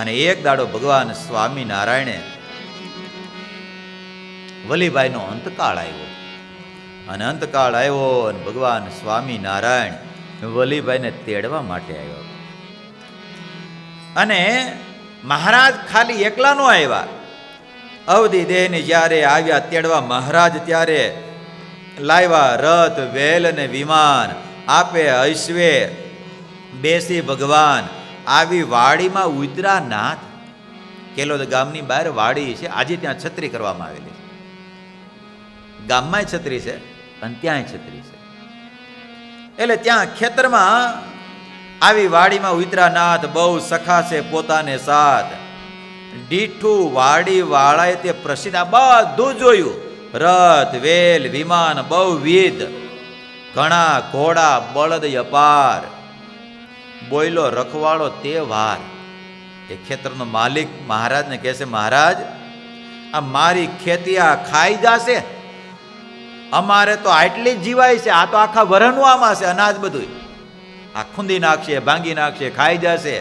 અને એક દાડો ભગવાન સ્વામી નારાયણે વલીભાઈનો અંતકાળ આવ્યો. અને અંતકાળ આવ્યો અને ભગવાન સ્વામી નારાયણ વલીભાઈને તેડવા માટે આવ્યો. અને મહારાજ ખાલી એકલા નો આવ્યા. અવધિ દેહને જ્યારે આવ્યા તેડવા મહારાજ, ત્યારે લાવ્યા રથ, વેલ અને વિમાન, આપે ઐશ્વે બેસી ભગવાન આવી વાડીમાં ઉતરા નાથ. કેલોદ ગામની બહાર વાડી છે, આજે ત્યાં છત્રી કરવામાં આવેલી છે. ગામમાં છત્રી છે અને ત્યાંય છત્રી છે. એટલે ત્યાં ખેતરમાં આવી વાડીમાં ઉતરા નાથ, બહુ સખા છે પોતાને સાથ. ડીઠું વાડી વાળાએ તે પ્રસિદ્ધ આ બધું જોયું. રથ, વેલ, વિમાન બહુવિધ, ઘણા ઘોડા, બળદ અપાર. બોયલો રખવાળો તે વાર. એ ખેતરનો માલિક મહારાજને કહે છે, મહારાજ આ મારી ખેતી આ ખાઈ જશે, અમારે તો આટલી જ જીવાય છે, આ તો આખા વરહનું આમાં છે અનાજ બધું, આ ખૂંદી નાખશે, ભાંગી નાખશે, ખાઈ જશે,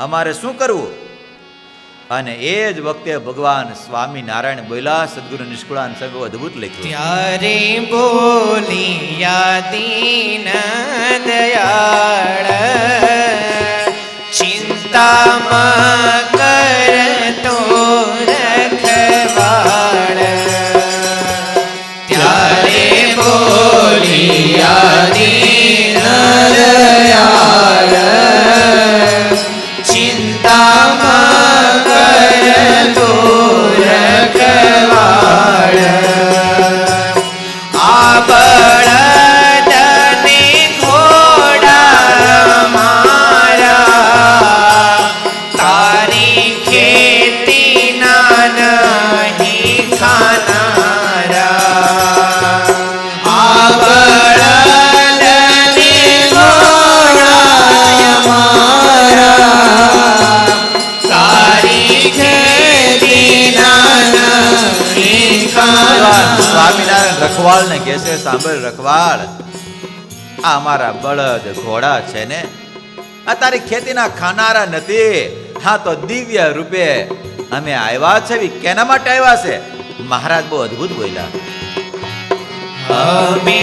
અમારે શું કરવું? અને એ જ વખતે ભગવાન સ્વામી નારાયણ બોલ્યા. સદગુરુ નિષ્કુળાનંદ સાહેબ અદભુત લખ્યું. ત્યારે બોલિયા દીન દયાળ, ચિંતામાં કરતો રખવાળ. ત્યારે બોલિયા દીન દયાળ, ચિંતામાં કરતો રખવાળ. આ બળદને ઘોડા મારા, તારી ખેતીના નહીં ખાનારા. આ બળદને ઘોડા મારા, તારી ખેતીના નહીં ખાનારા. સ્વામિનારાયણ રખવાળ ને કહે છે, સાંભળ રખવાળ, આ અમારા બળદ ઘોડા છે ને, આ તારી ખેતીના ખાનારા નથી. હા તો દિવ્ય રૂપે અમે આવ્યા છે. કેના માટે આવ્યા છે? મહારાજ બહુ અદભુત બોલ્યા. અમે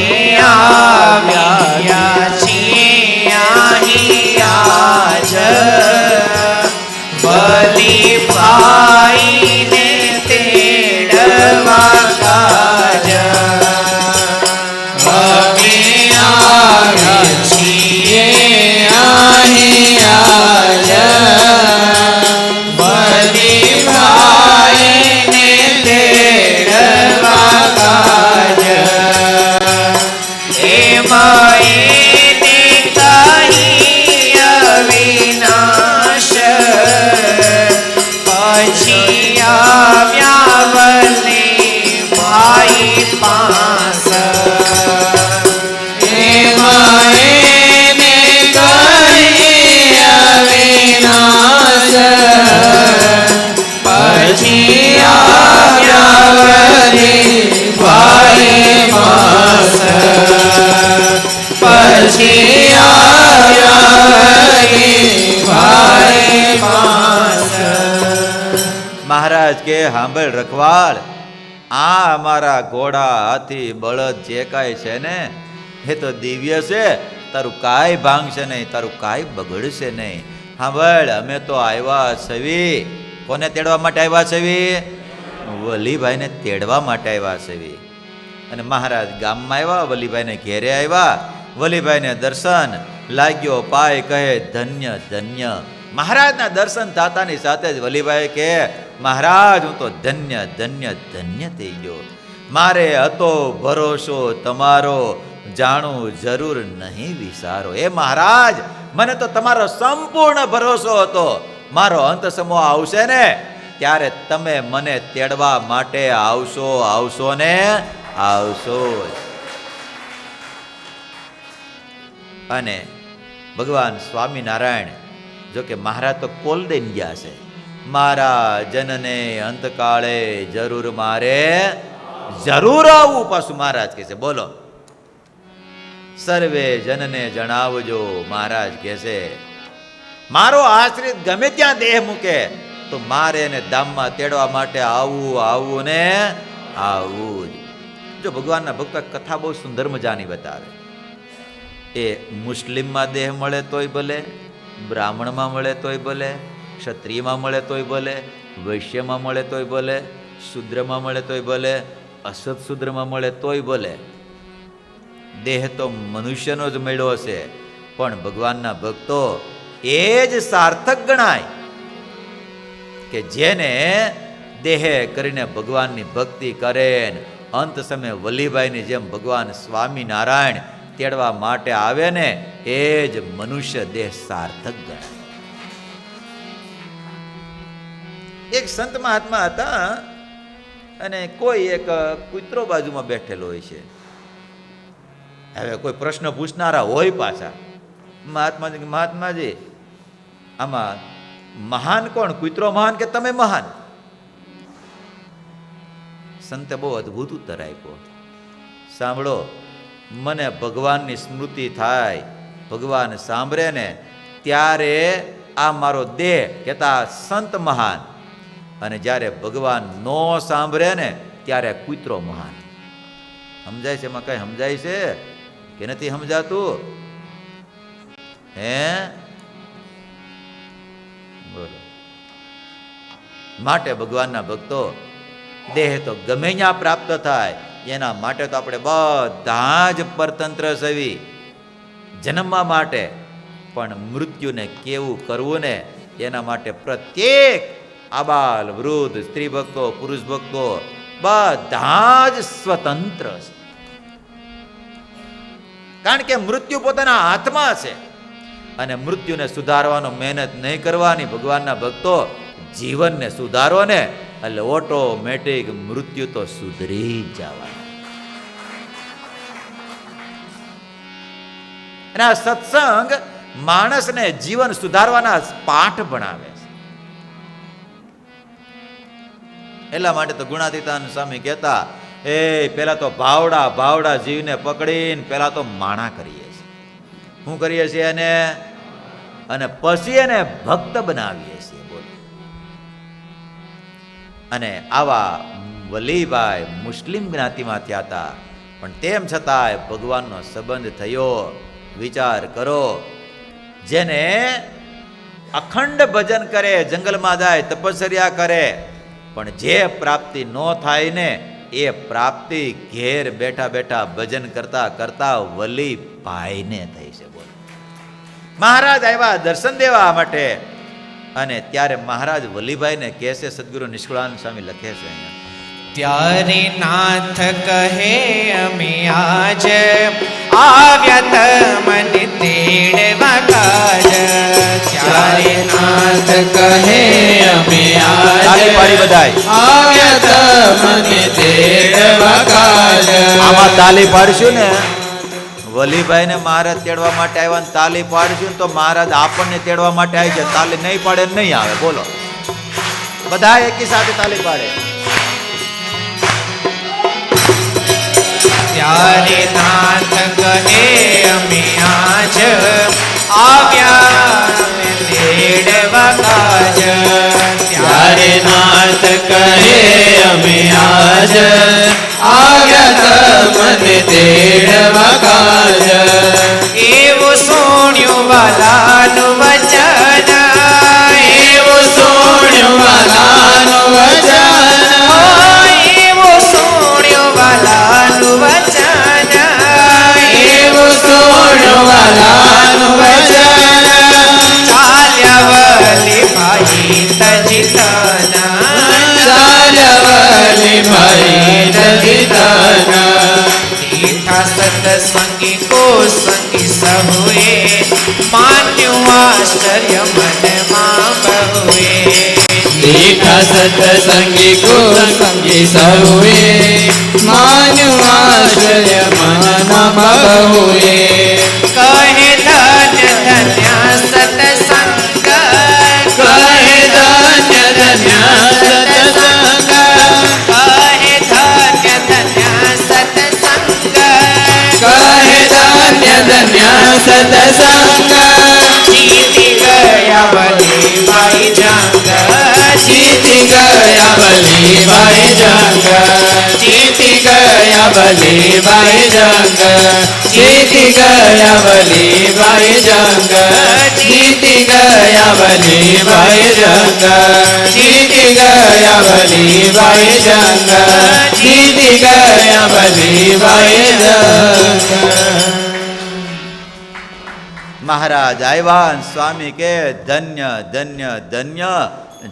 આવ્યા છીએ અહીં આજ, વલીભાઈને તેડવા કાજ. અમે આવ્યા છીએ અહીં આજ, વલીભાઈને તેડવા કાજ. એમાં એને કહી અવિનાશ, મહારાજ કે સાંભળ રખવાળ, આ અમારા ઘોડા હાથી બળદ જે કાંઈ છે ને એ તો દિવ્ય છે, તારું કાંઈ ભાંગશે નહીં, તારું કાંઈ બગડશે નહીં. સાંભળ, અમે તો આવ્યા છવી, કોને તેડવા માટે આવ્યા છવી? વલીભાઈને તેડવા માટે આવ્યા છવી. અને મહારાજ ગામમાં આવ્યા, વલીભાઈને ઘેરે આવ્યા, વલીભાઈને દર્શન લાગ્યો પાય, કહે ધન્ય ધન્ય. મહારાજના દર્શન થતાની સાથે જ વલીભાઈ કહે મહારાજ હું તો ધન્ય ધન્ય ધન્ય થઈ ગયો. મારે હતો ભરોસો તમારો, જાણું જરૂર નહીં વિસારો. એ મહારાજ મને તો તમારો સંપૂર્ણ ભરોસો હતો. મારો અંત સમૂહ આવશે ને ત્યારે તમે મને તેડવા માટે આવશો, આવશો ને આવશો. અને ભગવાન સ્વામિનારાયણ જો કે મહારાજ તો કોલ દઈને ગયા છે, મારા જનને અંતકાળે જરૂર મારે જરૂર આવું. પાછું મહારાજ કહે છે બોલો, સર્વે જનને જણાવજો. મહારાજ કહે છે મારો આશ્રિત ગમે ત્યાં દેહ મૂકે તો મારે એને ધામમાં તેડવા માટે આવવું, આવવું ને આવવું. જો ભગવાનના ભક્તો કથા બહુ સુંદર મજાની બતાવે. એ મુસ્લિમમાં દેહ મળે તોય ભલે, બ્રાહ્મણમાં મળે તોય ભલે, ક્ષત્રિયમાં મળે તોય ભલે, વૈશ્યમાં મળે તોય ભલે, શૂદ્રમાં મળે તોય ભલે, અસત શૂદ્રમાં મળે તોય ભલે. દેહ તો મનુષ્યનો જ મળ્યો છે, પણ ભગવાનના ભક્તો એ જ સાર્થક ગણાય કે જેને દેહે કરીને ભગવાનની ભક્તિ કરે. અંત સમયે વલીભાઈની જેમ ભગવાન સ્વામિનારાયણ તેડવા માટે આવે ને એ જ મનુષ્ય દેહ સાર્થક ગણાય. એક સંત મહાત્મા હતા અને કોઈ એક કૂતરો બાજુમાં બેઠેલો હોય છે. હવે કોઈ પ્રશ્ન પૂછનારા હોય પાછા. મહાત્માજી આમાં મહાન કોણ, કૂતરો મહાન કે તમે મહાન? સંતે બહુ અદભુત ઉત્તર આપ્યો. સાંભળો, મને ભગવાનની સ્મૃતિ થાય, ભગવાન સાંભળે ને ત્યારે આ મારો દેહ કહેતા સંત મહાન, અને જ્યારે ભગવાન નો સાંભળે ને ત્યારે કૂતરો મહાન. સમજાય છે? એમાં કઈ સમજાય છે કે નથી સમજાતું? હે બોલો. માટે ભગવાનના ભક્તો દેહ તો ગમે ત્યાં પ્રાપ્ત થાય, એના માટે તો આપણે બધા જ પરતંત્ર સવી જન્મવા માટે, પણ મૃત્યુને કેવું કરવું ને એના માટે પ્રત્યેક આબાલ વૃદ્ધ સ્ત્રી ભક્તો પુરુષ ભક્તો બધા જ સ્વતંત્ર છે. કારણ કે મૃત્યુ પોતાના હાથમાં છે અને મૃત્યુને સુધારવાનો મહેનત નહીં કરવાની. ભગવાનના ભક્તો જીવનને સુધારો ને એટલે ઓટોમેટિક મૃત્યુ તો સુધરી જ જવાનું. અને આ સત્સંગ માણસને જીવન સુધારવાના પાઠ ભણાવે છે. એટલા માટે તો ગુણાતીતાનંદ સ્વામી કહેતા, એ પેલા તો ભાવડા જીવને પકડીને પેલા તો માણા કરીએ છીએ. શું કરીએ છીએ એને? અને પછી એને ભક્ત બનાવીએ છીએ. બોલો. અને આવા વલીભાઈ મુસ્લિમ જ્ઞાતિમાં થયા હતા, પણ તેમ છતાંય ભગવાનનો સંબંધ થયો. વિચાર કરો, જેને અખંડ ભજન કરે, જંગલમાં જાય તપશ્ચર્યા કરે, પણ જે પ્રાપ્તિ ન થાય ને એ પ્રાપ્તિ ઘેર બેઠા બેઠા ભજન કરતા કરતા વલીભાઈને થઈ છે. બોલો. મહારાજ આવ્યા દર્શન દેવા માટે, અને ત્યારે મહારાજ વલીભાઈને કહે છે, સદગુરુ નિષ્કુળાનંદ સ્વામી લખે છે અહીંયા, ત્યારે નાથ કહે અમે આજ આવ્યા તમને તેડવા કાજ. ત્યારે નાથ કહે અમે તાળી પાડી બધાય. આવ્યા તમને તેડવા કાજ. આમાં તાળી પાડશું ને, વલીભાઈને મહારાજ તેડવા માટે આવ્યા ને તાળી પાડશું ને તો મહારાજ આપણને તેડવા માટે આવી છે. તાળી નહીં પાડે નહીં આવે. બોલો, બધા એકી સાથે તાળી પાડે. ત્યારે નાથ કહે અમે આજ આવ્યા તેડવા કાજ. ત્યારે નાથ કાજ આવ્યા તમને તેડવા કાજ એવું સોણ્યું વાલાનું વચન એવું સોણ્યું વાલાનું વચન એવું સોણ્યું વાલાનું વચન એવું સોણ્યું વાલાનું વચન ચાલ્યા વલી ભાઈ તજિતના ચાલ્યા ભાઈ તજિતના મીઠા સતસંગી કો સંગી સહુએ માન્યું આશ્ચર્ય મનમાં બહુએ દીઠા સતસંગી કો સંગી સૌએ માન્યું આશ્ચર્ય મનમાં બહુએ કહે ધન્ય ધન્ય સતસંગ કહે ધન્ય ધન્ય સતસંગ કહે ધન્ય ધન્ય સતસંગ કહે ધન્ય ધન્ય સતસંગ જીતી ગયા બલી ભાઈ જંગ જીતી ગયા બલી ભાઈ જંગ જીતી ગયા બલી ભાઈ જંગ જીતી ગયા બલી ભાઈ જંગ જીતી ગયા બલી ભાઈ જંગ જીતી ગયા બલી ભાઈ જંગ જીતી ગયા બલી ભાઈ જંગ મહારાજ આવ્યા ને સ્વામી કે ધન્ય ધન્ય ધન્ય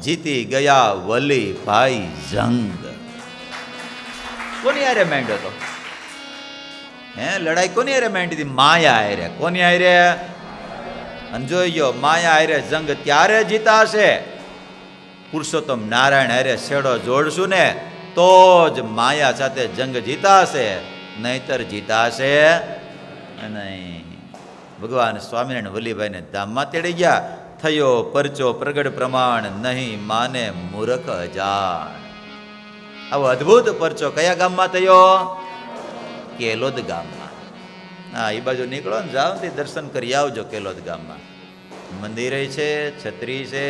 જીતી ગયા વલી ભાઈ જંગ. કોની હારે માંડ્યો તો? હે, લડાઈ કોની હારે માંડી હતી? માયા હારે. કોની હારે? અને જોઈ ગયો, માયા હારે જંગ ત્યારે જીતાશે પુરુષોત્તમ નારાયણ હારે છેડો જોડશું ને તો જ માયા સાથે જંગ જીતાશે, નહીતર જીતાશે નહીં. ભગવાન સ્વામિનારાયણ વલ્લીભાઈને ધામમાં તેડી ગયા. થયો પરચો પ્રગટ પ્રમાણ, નહીં માને મૂર્ખ અજાણ. આવો અદ્ભુત પરચો કયા ગામમાં થયો? કેલોદ ગામમાં. હા, એ બાજુ નીકળો ને, જાઓ ને દર્શન કરી આવજો. કેલોદ ગામમાં મંદિરે છે, છત્રી છે,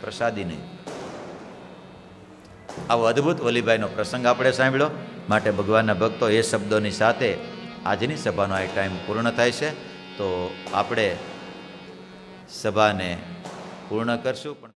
પ્રસાદી નહીં. આવો અદ્ભુત વલ્લીભાઈનો પ્રસંગ આપણે સાંભળ્યો. માટે ભગવાનના ભક્તો, એ શબ્દોની સાથે આજની સભાનો આ ટાઈમ પૂર્ણ થાય છે. તો આપણે સભાને પૂર્ણ કરશું. પણ